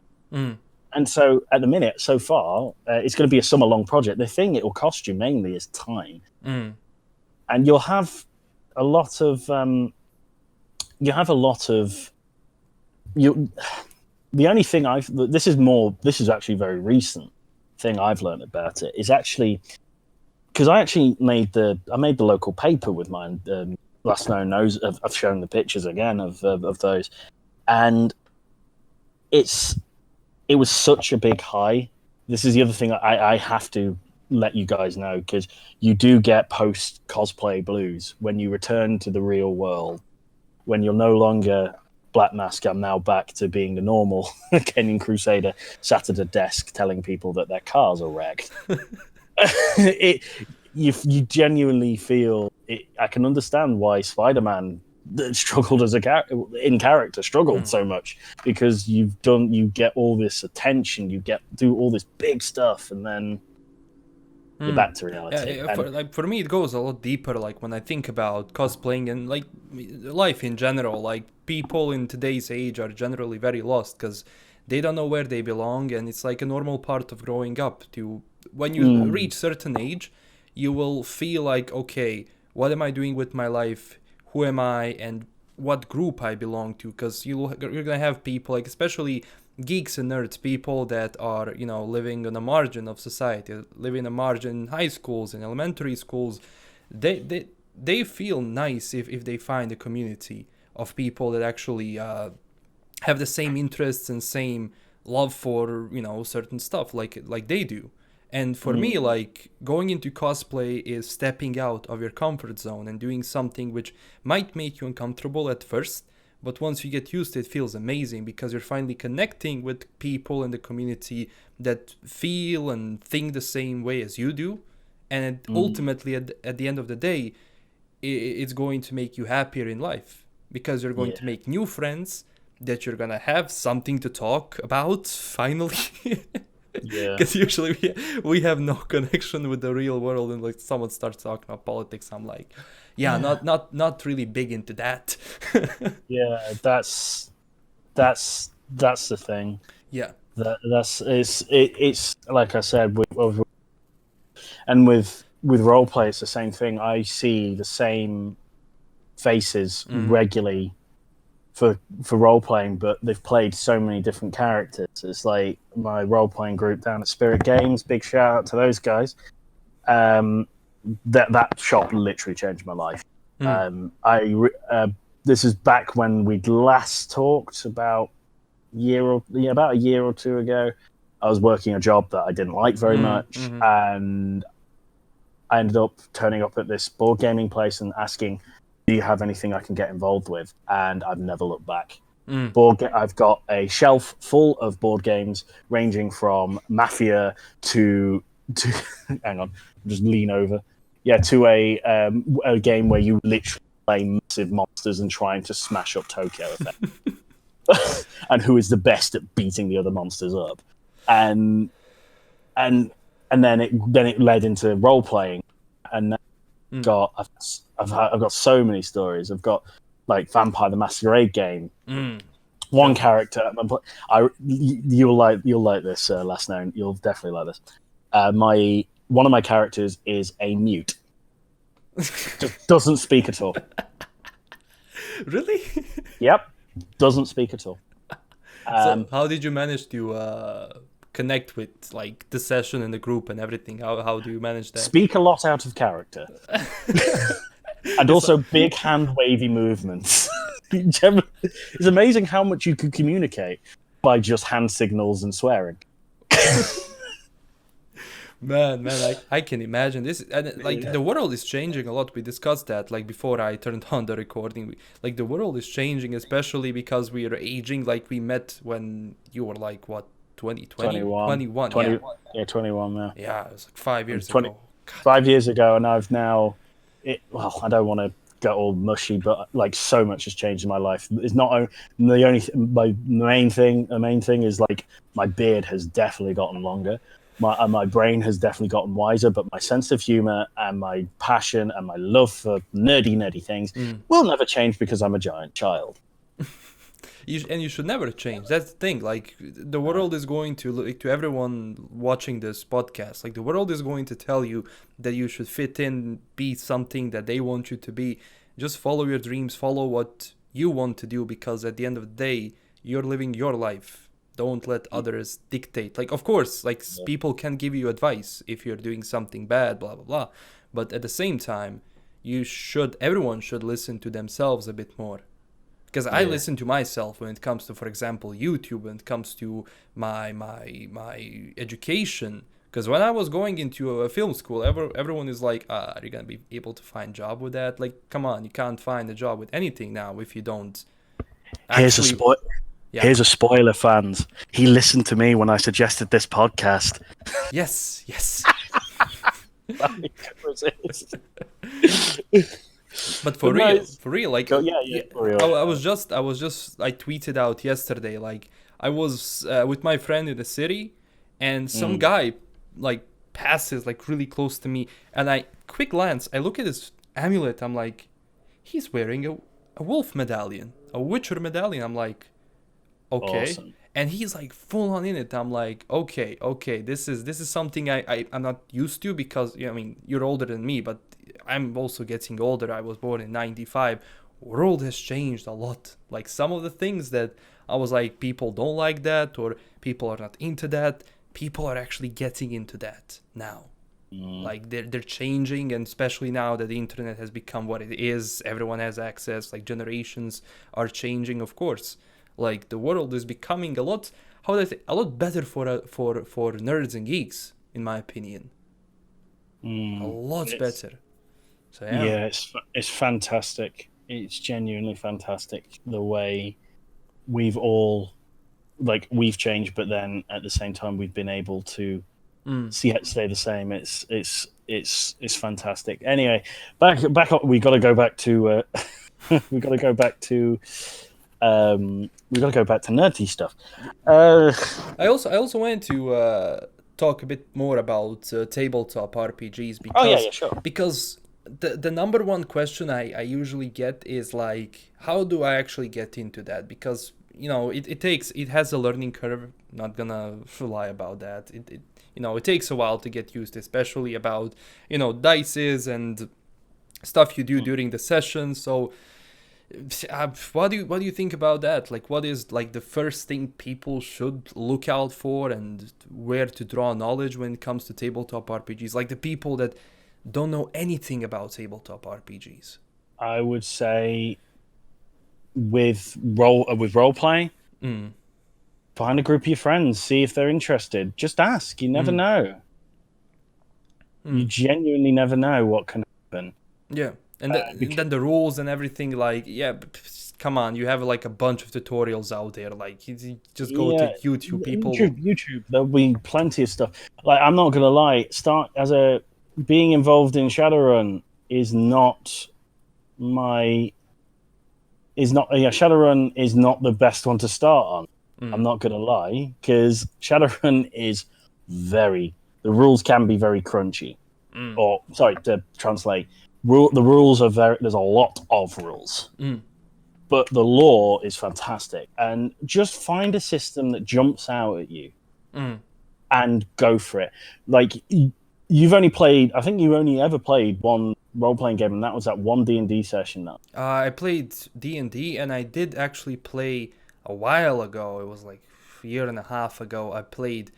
And so, at the minute, so far, it's going to be a summer-long project. The thing it will cost you mainly is time, and you'll have a lot of. The only thing this is actually very recent thing I've learned about it is actually because I actually made the local paper with mine. Last Known knows I've shown the pictures again of those, and it was such a big high. This is the other thing I have to let you guys know, because you do get post cosplay blues when you return to the real world, when you're no longer Black Mask. I'm now back to being the normal KenyanKrusader sat at a desk telling people that their cars are wrecked. You genuinely feel it. I can understand why Spider-Man struggled as in character so much, because you get all this attention, you do all this big stuff, and then you're back to reality. Yeah, for me it goes a lot deeper. Like when I think about cosplaying and like life in general, like people in today's age are generally very lost because they don't know where they belong, and it's like a normal part of growing up. To when you reach certain age, you will feel like, okay, what am I doing with my life? Who am I, and what group I belong to? Because you're gonna have people, like especially geeks and nerds, people that are living on a margin of society, living a margin in high schools and elementary schools. They feel nice if they find a community of people that actually have the same interests and same love for certain stuff like they do. And for me, like, going into cosplay is stepping out of your comfort zone and doing something which might make you uncomfortable at first, but once you get used to it, it feels amazing because you're finally connecting with people in the community that feel and think the same way as you do. And ultimately, at the end of the day, it's going to make you happier in life because you're going to make new friends that you're going to have something to talk about, finally. Yeah, because usually we have no connection with the real world, and like someone starts talking about politics, I'm like, not really big into that. Yeah, that's the thing. Yeah, it's like I said, with roleplay, it's the same thing. I see the same faces regularly for role playing, but they've played so many different characters. It's like my role playing group down at Spirit Games. Big shout out to those guys. That shop literally changed my life. This is back when we'd last talked about a year or two ago. I was working a job that I didn't like very much, and I ended up turning up at this board gaming place and asking, do you have anything I can get involved with? And I've never looked back. I've got a shelf full of board games ranging from Mafia to hang on, just lean over. Yeah, to a game where you literally play massive monsters and trying to smash up Tokyo effect. And who is the best at beating the other monsters up. And then it led into role playing, and I've got so many stories. I've got like Vampire the Masquerade game. One character. You'll like this. Last known. You'll definitely like this. One of my characters is a mute. Just doesn't speak at all. Really? Yep, doesn't speak at all. So how did you manage to connect with like the session and the group and everything? How do you manage that? Speak a lot out of character, and also big hand wavy movements. It's amazing how much you can communicate by just hand signals and swearing. Man, I can imagine this. And like the world is changing a lot. We discussed that like before I turned on the recording. Like the world is changing, especially because we are aging. Like we met when you were like what 21. 21. Yeah, it was like 5 years 20 ago. God. 5 years ago, and I've now. Well, I don't want to get all mushy, but like so much has changed in my life. It's not the only my main thing. The main thing is like my beard has definitely gotten longer. My brain has definitely gotten wiser, but my sense of humor and my passion and my love for nerdy things will never change because I'm a giant child. You should never change. That's the thing. Like the world is going to look to everyone watching this podcast. Like the world is going to tell you that you should fit in, be something that they want you to be. Just follow your dreams, follow what you want to do, because at the end of the day, you're living your life. Don't let others dictate. Like, of course, like people can give you advice if you're doing something bad, blah, blah, blah. But at the same time, everyone should listen to themselves a bit more. Because I listen to myself when it comes to, for example, YouTube, when it comes to my education. Because when I was going into a film school, everyone is like, are you going to be able to find a job with that? Like, come on, you can't find a job with anything now if you don't. Here's a spoiler, fans. He listened to me when I suggested this podcast. Yes. But for real, like for real. I tweeted out yesterday, like I was with my friend in the city, and some guy like passes like really close to me, and I look at his amulet, I'm like, he's wearing a wolf medallion, a witcher medallion. I'm like, okay. Awesome. And he's like full on in it. I'm like, okay, this is something I'm not used to, because I mean, you're older than me, but I'm also getting older. I was born in 95. World has changed a lot. Like some of the things that I was like, people don't like that, or people are not into that, people are actually getting into that now. Like they're changing, and especially now that the internet has become what it is, everyone has access, like generations are changing, of course. Like the world is becoming a lot better for nerds and geeks, in my opinion. A lot better. So it's fantastic. It's genuinely fantastic the way we've changed, but then at the same time we've been able to stay the same. It's fantastic. Anyway, back up. We got to go back to nerdy stuff. I also wanted to talk a bit more about tabletop RPGs, because sure. Because the number one question I usually get is like, how do I actually get into that? Because it has a learning curve. Not gonna lie about that. It takes a while to get used, especially about dices and stuff you do during the session. So what do you think about that? Like, what is like the first thing people should look out for, and where to draw knowledge when it comes to tabletop RPGs? Like the people that don't know anything about tabletop RPGs. I would say with role play, find a group of your friends, see if they're interested. Just ask. You never know. You genuinely never know what can happen. Yeah. And then the rules and everything, like, come on, you have like a bunch of tutorials out there. Like, you just go to YouTube. YouTube. There'll be plenty of stuff. Like, I'm not gonna lie. Being involved in Shadowrun Shadowrun is not the best one to start on. I'm not gonna lie, because Shadowrun is the rules can be very crunchy. Or sorry to translate. The rules are there's a lot of rules. but the lore is fantastic. And just find a system that jumps out at you and go for it. Like, you've only played, I think you only ever played one role-playing game, and that was that one D&D session now. I played D&D, and I did actually play a while ago. It was like a year and a half ago. I played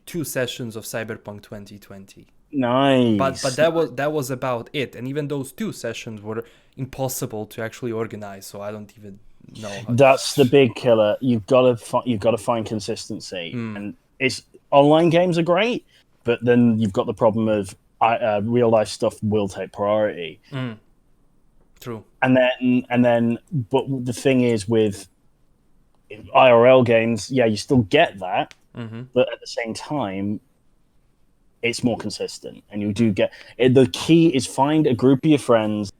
2 sessions of Cyberpunk 2020. Nice. But that was about it. And even those 2 sessions were impossible to actually organize, so I don't even know. That's the big killer. You've got to find consistency, and online games are great, but then you've got the problem of real life stuff will take priority. True. And then, but the thing is with IRL games, yeah, you still get that, but at the same time, it's more consistent, and you do get it. The key is find a group of your friends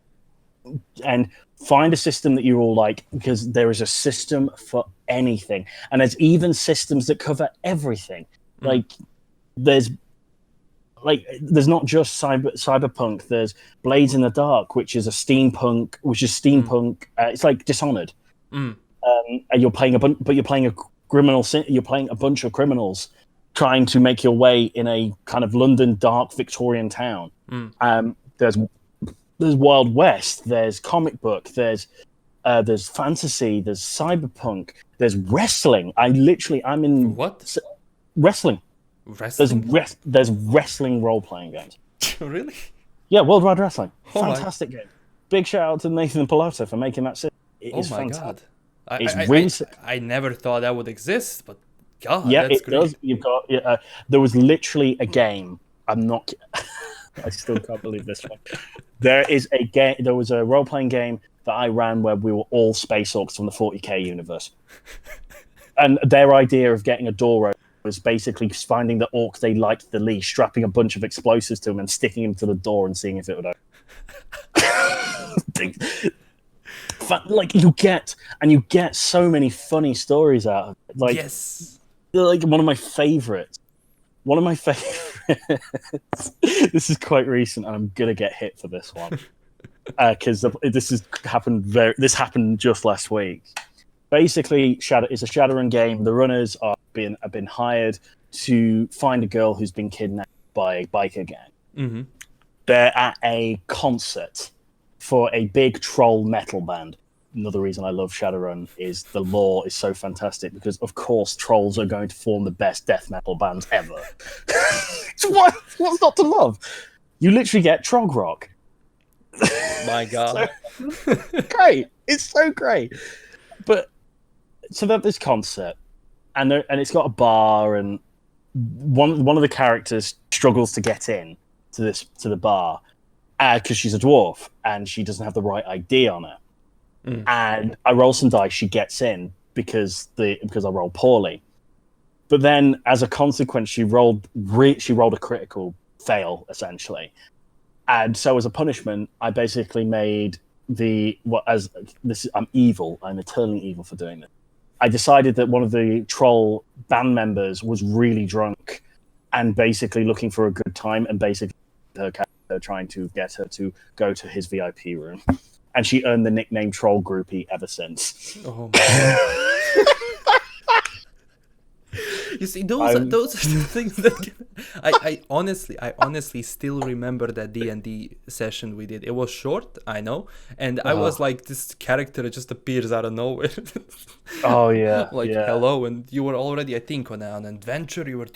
and find a system that you all like, because there is a system for anything, and there's even systems that cover everything. Like there's not just cyberpunk. There's Blades in the Dark, which is steampunk. It's like Dishonored. And you're playing you're playing a bunch of criminals trying to make your way in a kind of London dark Victorian town. There's Wild West, there's comic book, there's fantasy, there's cyberpunk, there's wrestling. I'm in what? Wrestling. Wrestling? There's wrestling role-playing games. Really? Yeah, World Wide Wrestling. Oh fantastic game. Big shout out to Nathan Pallotta for making that system. It is fantastic. God. I never thought that would exist, but God, yeah, that's it great. does. You've got there was literally a game. I'm not. I still can't believe this one. There is a game. There was a role-playing game that I ran where we were all space orcs from the 40k universe, and their idea of getting a door open was basically finding the orc they liked the least, strapping a bunch of explosives to him, and sticking him to the door and seeing if it would open. Like you get so many funny stories out of it. Like, yes, like one of my favorites. This is quite recent, and I'm gonna get hit for this one because this happened just last week. Basically, it's a Shadowrun game. The runners have been hired to find a girl who's been kidnapped by a biker gang. They're at a concert for a big troll metal band. Another reason I love Shadowrun is the lore is so fantastic, because of course trolls are going to form the best death metal bands ever. What's not to love? You literally get Trog Rock. My God. Great. It's so great. But so they have this concert, and it's got a bar, and one of the characters struggles to get in to the bar because she's a dwarf and she doesn't have the right ID on her. And I roll some dice, she gets in because I rolled poorly. But then, as a consequence, she rolled a critical fail, essentially. And so, as a punishment, I basically made I'm evil. I'm eternally evil for doing this. I decided that one of the troll band members was really drunk and basically looking for a good time, and basically her character trying to get her to go to his VIP room. And she earned the nickname Troll Groupie ever since. Oh my God. You see, those are the things that I honestly still remember that D&D session we did. It was short, I know, and I was like, this character just appears out of nowhere. Oh yeah, hello, and you were already, I think, on an adventure. You were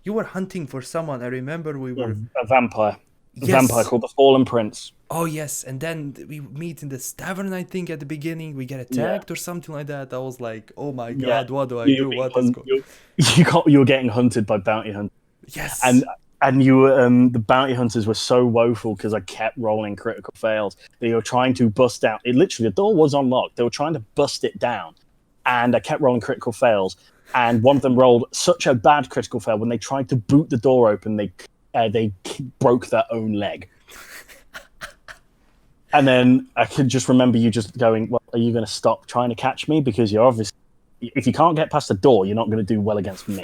you were hunting for someone. I remember we were a vampire. Yes. Vampire called the Fallen Prince. Oh yes, and then we meet in this tavern. I think at the beginning we get attacked or something like that. I was like, "Oh my God, what do I do? What is going?" You were getting hunted by bounty hunters. Yes, and you were the bounty hunters were so woeful because I kept rolling critical fails. They were trying to bust out. The door was unlocked. They were trying to bust it down, and I kept rolling critical fails. And one of them rolled such a bad critical fail when they tried to boot the door open. They broke their own leg. And then I could just remember you just going, well, are you going to stop trying to catch me? Because you're obviously, if you can't get past the door, you're not going to do well against me.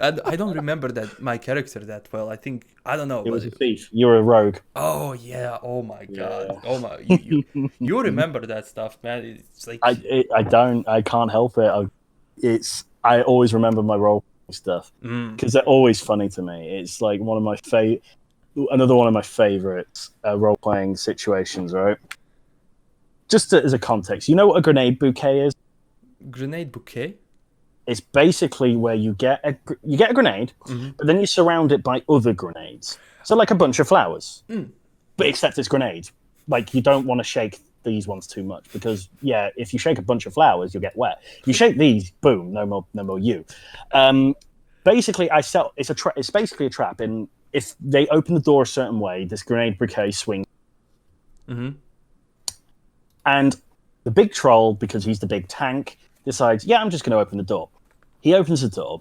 I don't remember that my character that well. I think I don't know, It but was a thief. You're a rogue. oh yeah, oh my god, Yeah. oh my, you remember that stuff, man? It's like I don't. I can't help it. I always remember my role stuff mm, because they're always funny to me. It's like another one of my favorites role playing situations. Right. Just as a context, you know what a grenade bouquet is? grenade bouquet. It's basically where you get a grenade, Mm-hmm. but then you surround it by other grenades. So like a bunch of flowers, but except it's grenades. Like you don't want to shake these ones too much because if you shake a bunch of flowers, you'll get wet. You shake these, boom, no more you. Basically, it's basically a trap. And if they open the door a certain way, this grenade bouquet swings. Mm-hmm. And the big troll, because he's the big tank, decides, I'm just going to open the door. He opens the door,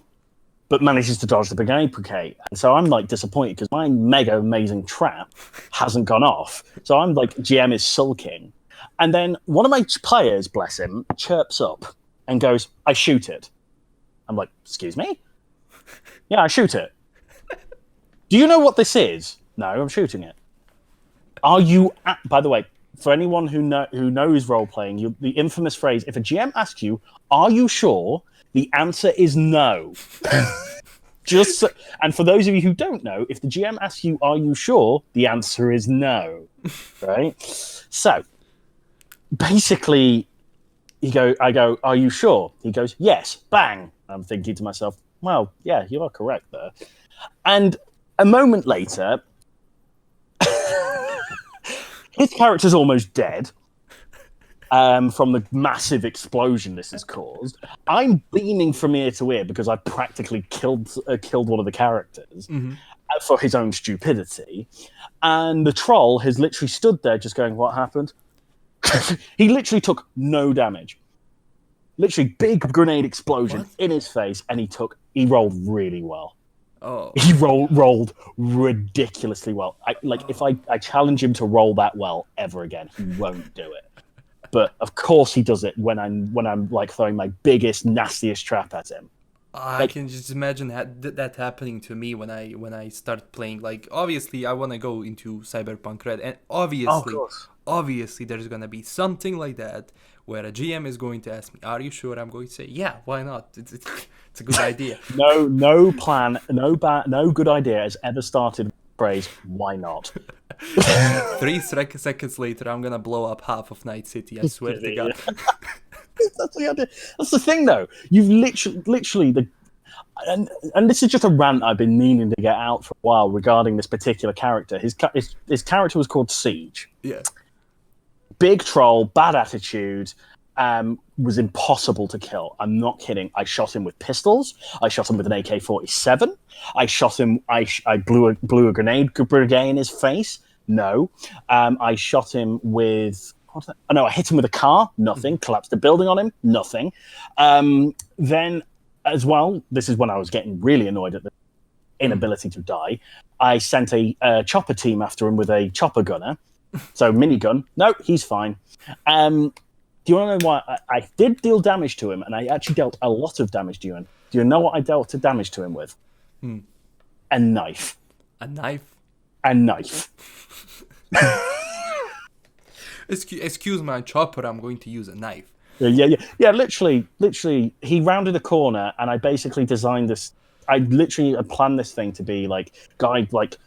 but manages to dodge the grenade bouquet. And so I'm like disappointed because my mega amazing trap hasn't gone off. So I'm like, GM is sulking. And then one of my players, bless him, chirps up and goes, I shoot it. I'm like, excuse me? Yeah, I shoot it. Do you know what this is? No, I'm shooting it. Are you, by the way, for anyone who knows role playing, the infamous phrase, if a GM asks you, are you sure? The answer is no. And for those of you who don't know, if the GM asks you, are you sure? The answer is no. Right? So, basically, I go, are you sure? He goes, yes, bang. I'm thinking to myself, well, yeah, you are correct there. And a moment later, his character's almost dead from the massive explosion this has caused. I'm beaming from ear to ear because I practically killed one of the characters for his own stupidity. And the troll has literally stood there just going, what happened? He literally took no damage. Literally big grenade explosion in his face, and he rolled really well. Oh. He rolled ridiculously well. If I challenge him to roll that well ever again, he won't do it. But of course he does it when I'm like throwing my biggest, nastiest trap at him. I can just imagine that happening to me when I start playing. Like, obviously, I want to go into Cyberpunk Red, and obviously, there's gonna be something like that where a GM is going to ask me, "Are you sure?" I'm going to say, "Yeah, why not? It's a good idea." No plan, no good idea has ever started with the phrase "Why not?" 3 seconds later, I'm gonna blow up half of Night City. I swear to God. That's the idea. That's the thing, though. You've literally and this is just a rant I've been meaning to get out for a while regarding this particular character. His character was called Siege. Yeah. Big troll, bad attitude, was impossible to kill. I'm not kidding. I shot him with pistols. I shot him with an AK-47. I shot him. I blew a grenade in his face. No. I shot him with. I hit him with a car. Nothing. Collapsed the building on him. Nothing. Then, as well, this is when I was getting really annoyed at the inability to die. I sent a chopper team after him with a chopper gunner. So minigun. No, he's fine. Do you want to know why I did deal damage to him, and I actually dealt a lot of damage to him? Do you know what I dealt to damage to him with? A knife. A knife? A knife. Excuse my chopper, I'm going to use a knife. Yeah, literally, he rounded a corner, and I basically designed this. I literally planned this thing to be like, guy, like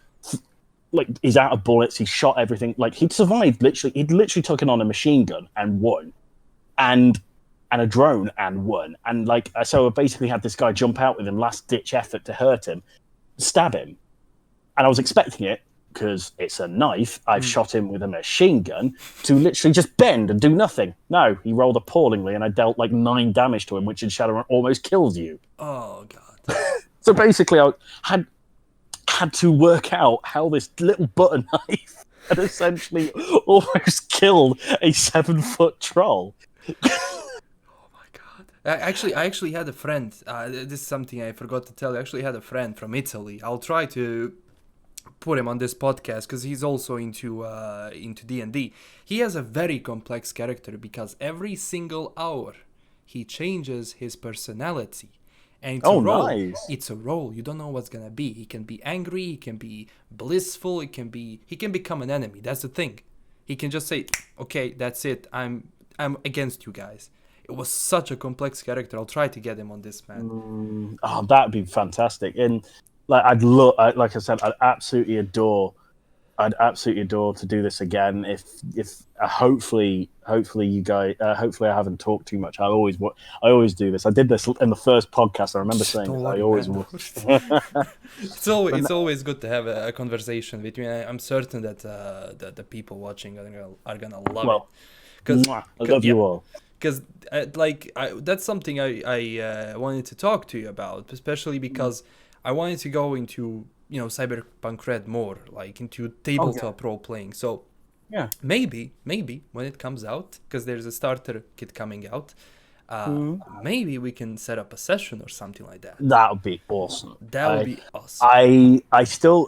he's out of bullets, he shot everything. Like, he'd survived, he'd literally taken on a machine gun and won. And a drone and won. And so I basically had this guy jump out with him, last ditch effort to hurt him, stab him. And I was expecting it, because it's a knife. I've shot him with a machine gun to literally just bend and do nothing. No, he rolled appallingly, and I dealt 9 damage to him, which in Shadowrun almost kills you. Oh, God. So basically, I had to work out how this little butter knife had essentially almost killed a 7-foot troll. Oh my God! I actually had a friend. This is something I forgot to tell you. I actually had a friend from Italy. I'll try to put him on this podcast because he's also into D&D. He has a very complex character because every single hour he changes his personality, And it's a Oh, role. nice. It's a role. You don't know what's gonna be. He can be angry. He can be blissful. He can become an enemy. That's the thing. He can just say, "Okay, that's it. I'm against you guys." It was such a complex character. I'll try to get him on this, man. Oh, that'd be fantastic. And like, like I said, I'd absolutely adore to do this again. If hopefully you guys, hopefully I haven't talked too much. I always do this. I did this in the first podcast. I remember saying Don't this. worry, I always man. would. It's always good to have a conversation between. I'm certain that the people watching are gonna love it. I love you all. Because that's something I wanted to talk to you about, especially because I wanted to go into Cyberpunk Red more, like into tabletop role playing. So yeah, maybe when it comes out, because there's a starter kit coming out, maybe we can set up a session or something like that. That would be awesome. That would be awesome. I'm still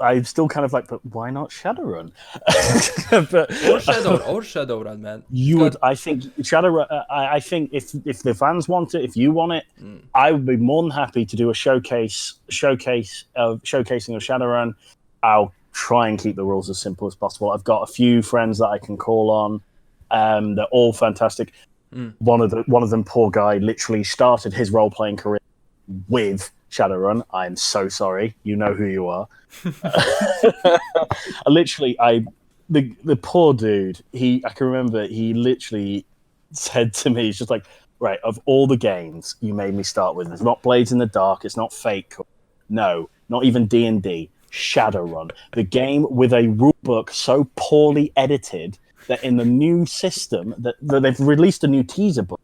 kind of like, but why not Shadowrun? or Shadowrun, man. I think Shadowrun. I think if the fans want it, if you want it, I would be more than happy to do a showcasing of Shadowrun. I'll try and keep the rules as simple as possible. I've got a few friends that I can call on. They're all fantastic. One of them, poor guy, literally started his role playing career with Shadowrun. I'm so sorry. You know who you are. The poor dude. I can remember. He literally said to me, "He's just like, right, of all the games you made me start with, it's not Blades in the Dark. It's not Fate. No, not even D&D. Shadowrun, the game with a rulebook so poorly edited that in the new system that they've released a new teaser book,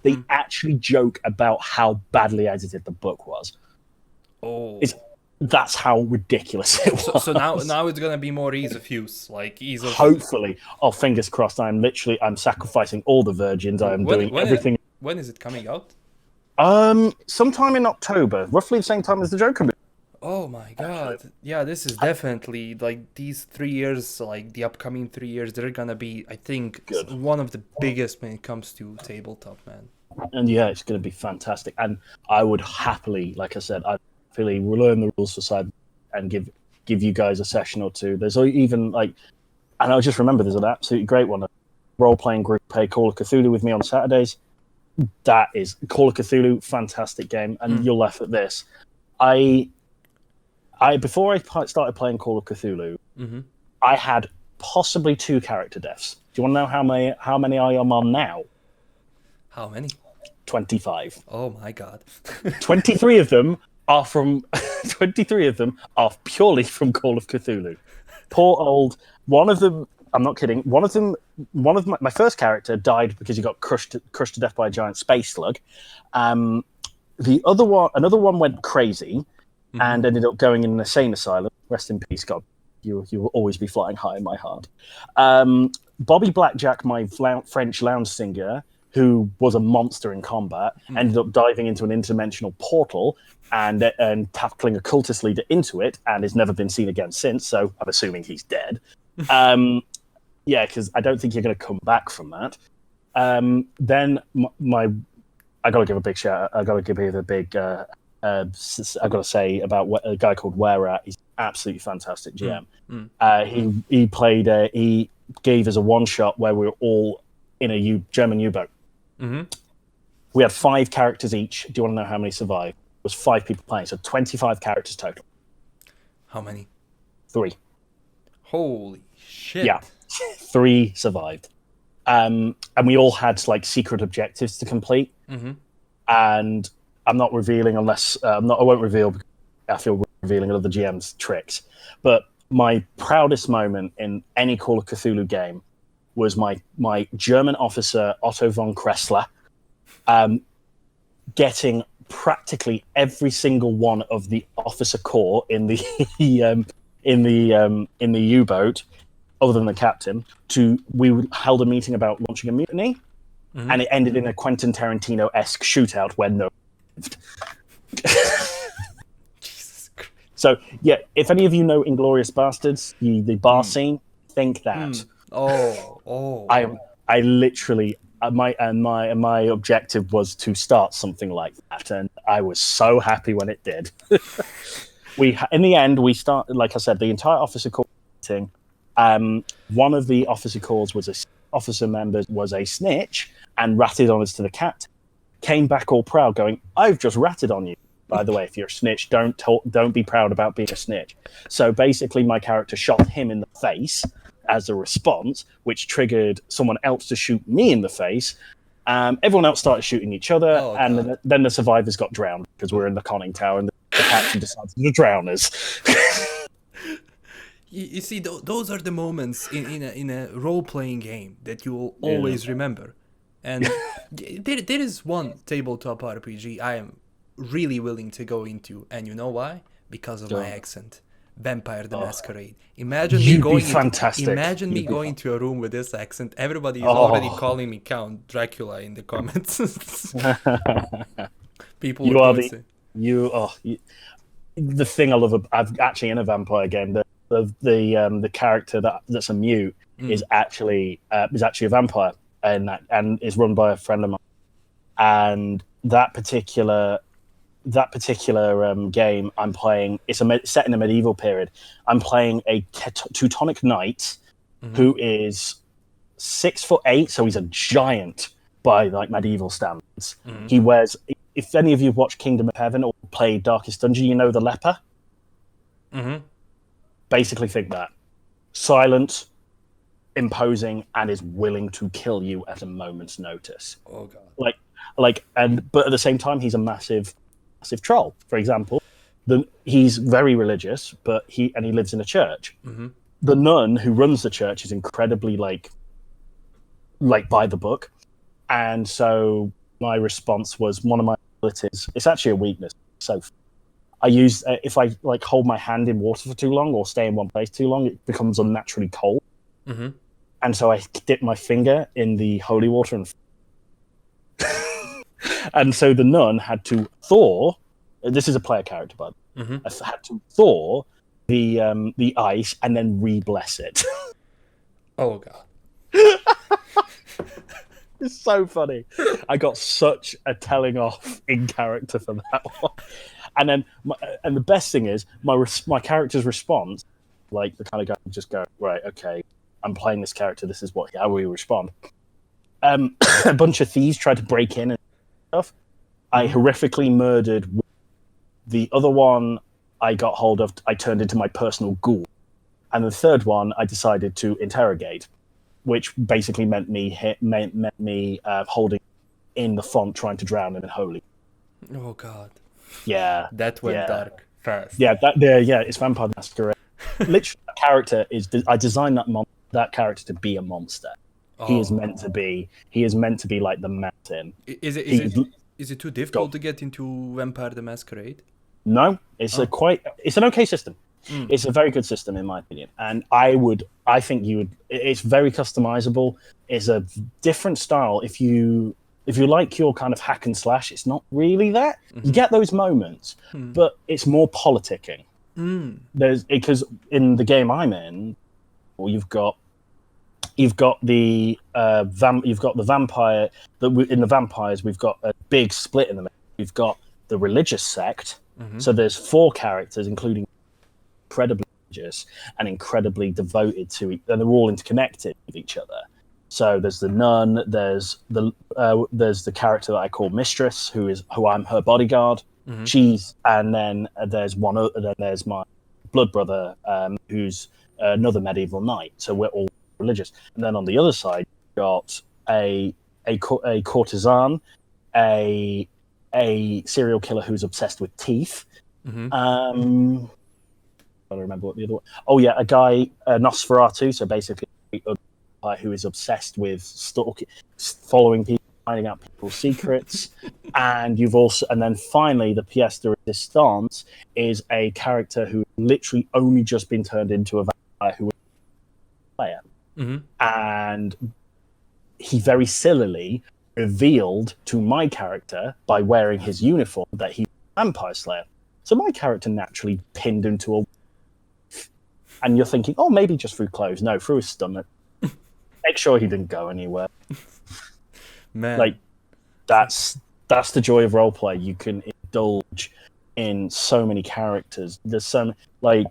they actually joke about how badly edited the book was. Oh, that's how ridiculous it was. So now it's gonna be more ease of use, like ease of. Hopefully, fingers crossed. I'm sacrificing all the virgins. I am doing everything. When is it coming out? Sometime in October, roughly the same time as the Joker movie. Oh my god. Yeah, this is definitely like these 3 years, like the upcoming 3 years, they're gonna be, I think, one of the biggest when it comes to tabletop, man. And yeah, it's gonna be fantastic. And I would happily, like I said, I'd happily learn the rules for Cyberpunk and give you guys a session or two. There's even and I just remember there's an absolutely great one, a role-playing group play Call of Cthulhu with me on Saturdays. That is Call of Cthulhu, fantastic game. And you'll laugh at this. Before I started playing Call of Cthulhu, I had possibly 2 character deaths. Do you want to know how many I am on now? How many? 25. Oh my god. 23 of them are purely from Call of Cthulhu. Poor old one of them. I'm not kidding. One of my first character died because he got crushed to death by a giant space slug. Another one went crazy and ended up going in an insane asylum. Rest in peace, God. You will always be flying high in my heart. Bobby Blackjack, my French lounge singer, who was a monster in combat, ended up diving into an interdimensional portal and tackling a cultist leader into it, and has never been seen again since. So I'm assuming he's dead. Yeah, because I don't think you're going to come back from that. Then I got to give a big shout. I got to give a big. I got to say about a guy called Where He's absolutely fantastic GM. He gave us a one shot where we were all in a German U-boat. We had 5 characters each. Do you want to know how many survived? It was 5 people playing, so 25 characters total. How many? 3. Holy shit! Yeah, 3 survived. And we all had secret objectives to complete. And I'm not revealing unless I won't reveal because I feel revealing other GM's tricks. But my proudest moment in any Call of Cthulhu game was my German officer Otto von Kressler getting practically every single one of the officer corps in the U-boat, other than the captain. We held a meeting about launching a mutiny, and it ended in a Quentin Tarantino-esque shootout where no. Jesus Christ. So yeah, if any of you know Inglourious Bastards, the bar scene, think that. Oh. I literally My objective was to start something like that, and I was so happy when it did. In the end, we started, like I said, the entire officer call meeting. One of the officer calls was officer members was a snitch and ratted on us to the cat. Came back all proud, going, "I've just ratted on you. By the way, if you're a snitch, don't be proud about being a snitch." So basically, my character shot him in the face as a response, which triggered someone else to shoot me in the face. Everyone else started shooting each other, and then the survivors got drowned because we're in the conning tower, and the captain decided to drown us. You see, those are the moments in a role-playing game that you will always remember. And there is one tabletop RPG I am really willing to go into, and you know why? Because of my accent. Vampire the Masquerade. Imagine me going to a room with this accent. Everybody is already calling me Count Dracula in the comments. People the thing I love. I've actually in a vampire game. The character that's a mute is actually a vampire, and is run by a friend of mine. And that particular game I'm playing, it's set in a medieval period. I'm playing a Teutonic knight who is 6'8", so he's a giant by like medieval standards. He wears. If any of you have watched Kingdom of Heaven or played Darkest Dungeon, you know the leper. Basically, think that silent, imposing, and is willing to kill you at a moment's notice. Oh god! But at the same time, he's a massive troll. For example, he's very religious, but he lives in a church. The nun who runs the church is incredibly like by the book, and so my response was one of my abilities. It's actually a weakness. So I use if I like hold my hand in water for too long or stay in one place too long, it becomes unnaturally cold. And so I dip my finger in the holy water and so the nun had to thaw. This is a player character, bud. I had to thaw the ice and then re-bless it. Oh god! It's so funny. I got such a telling off in character for that one. And then, the best thing is my character's response, like the kind of guy just go, right, okay, I'm playing this character. This is how we respond. A bunch of thieves tried to break in and stuff. I horrifically murdered the other one. I got hold of. I turned into my personal ghoul, and the third one I decided to interrogate, which basically meant me holding in the font, trying to drown him in holy. Oh god! Yeah, that went dark fast. Yeah, it's Vampire the Masquerade. Literally, that character is. I designed that character to be a monster. Oh. He is meant to be like the mountain. Is it too difficult to get into Vampire the Masquerade? No, it's it's an okay system. It's a very good system in my opinion, and I think you would. It's very customizable. It's a different style. If you like your kind of hack and slash, it's not really that. You get those moments, but it's more politicking. Because in the game I'm in, you've got the vampire. In the vampires, we've got a big split in the middle. We've got the religious sect. So there's 4 characters, including incredibly religious and incredibly devoted to each, and they're all interconnected with each other. So there's the nun. There's the character that I call Mistress, who I'm her bodyguard. And then there's there's my blood brother, who's another medieval knight. So we're all religious. And then on the other side, you've got a courtesan, a serial killer who's obsessed with teeth. I don't remember what the other one. Oh yeah, a guy, Nosferatu. So basically, who is obsessed with following people, finding out people's secrets. And then finally, the pièce de résistance is a character who literally only just been turned into a vampire who is a player. And he very sillily revealed to my character by wearing his uniform that he's a vampire slayer. So my character naturally pinned him to a... And you're thinking, maybe just through clothes. No, through his stomach. Make sure he didn't go anywhere. Man. Like that's the joy of roleplay. You can indulge in so many characters. There's some like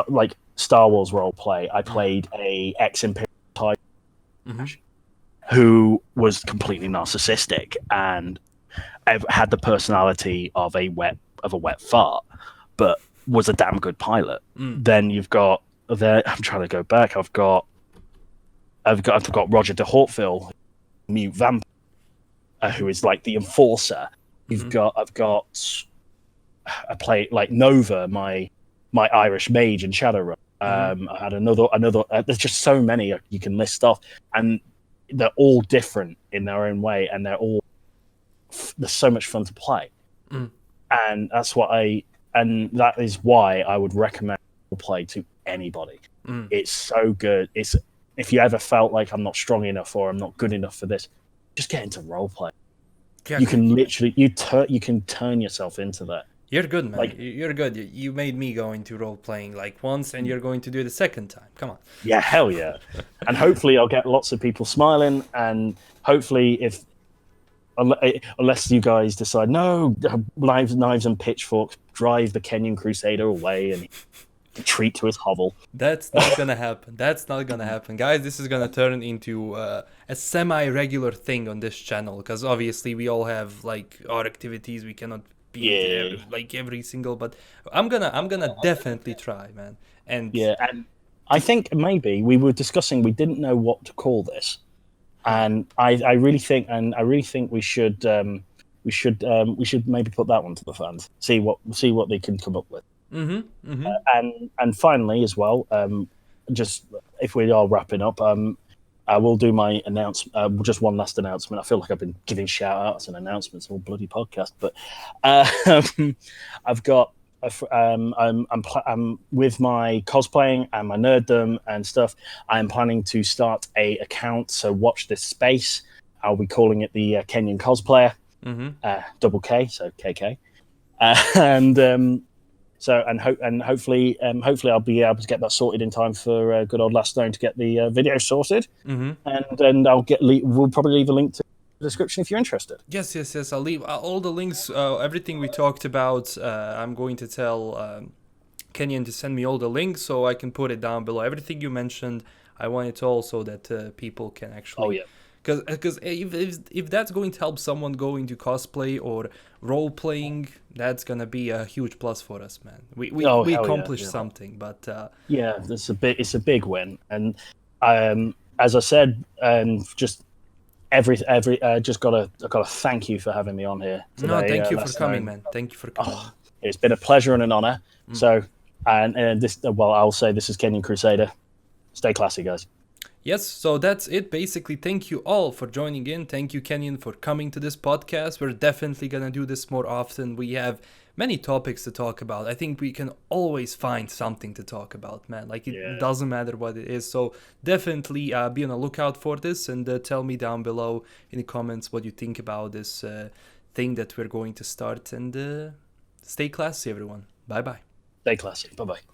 like Star Wars roleplay. I played a ex-Imperial type who was completely narcissistic and had the personality of a wet fart, but was a damn good pilot. Then you've got there. I'm trying to go back. I've got Roger de Hauteville, mute vampire, who is like the enforcer. I've got I play like Nova, my Irish mage in Shadowrun. I had another. There's just so many you can list off, and they're all different in their own way, and they're so much fun to play. And that is why I would recommend play to anybody. It's so good. If you ever felt like I'm not strong enough or I'm not good enough for this, just get into roleplay. Yeah. You can literally you can turn yourself into that. You're good, man. Like, you're good. You made me go into role playing like once, and you're going to do it a second time. Come on. Yeah, hell yeah. And hopefully I'll get lots of people smiling, and hopefully unless you guys decide no, knives and pitchforks, drive the KenyanKrusader away and retreat to his hovel. That's not gonna happen. That's not gonna happen, guys. This is gonna turn into a semi-regular thing on this channel, because obviously we all have like our activities. We cannot be like every single. But I'm gonna definitely try, man. And I think maybe we were discussing. We didn't know what to call this, and I really think we should maybe put that one to the fans. See what they can come up with. And finally, as well, just if we are wrapping up, I will do my announcement. Just one last announcement. I feel like I've been giving shout outs and announcements all bloody podcast, but I've got. I'm with my cosplaying and my nerddom and stuff. I'm planning to start a account. So watch this space. I'll be calling it the Kenyan Cosplayer, double K, so KK, hopefully I'll be able to get that sorted in time for good old LastKnown to get the video sorted, and then we'll probably leave a link to the description if you're interested. Yes. I'll leave all the links, everything we talked about. I'm going to tell Kenyan to send me all the links so I can put it down below. Everything you mentioned, I want it also that people can actually. Oh yeah. Because if that's going to help someone go into cosplay or role playing, that's gonna be a huge plus for us, man. We accomplished something, but it's a big win. And as I said, just just gotta thank you for having me on here today. No, thank you for coming, man. Thank you for coming. It's been a pleasure and an honor. So, and this, I'll say this is KenyanKrusader. Stay classy, guys. Yes, so that's it. Basically, thank you all for joining in. Thank you, Kenyan, for coming to this podcast. We're definitely going to do this more often. We have many topics to talk about. I think we can always find something to talk about, man. Like, it doesn't matter what it is. So definitely be on the lookout for this, and tell me down below in the comments what you think about this thing that we're going to start. And stay classy, everyone. Bye-bye. Stay classy. Bye-bye.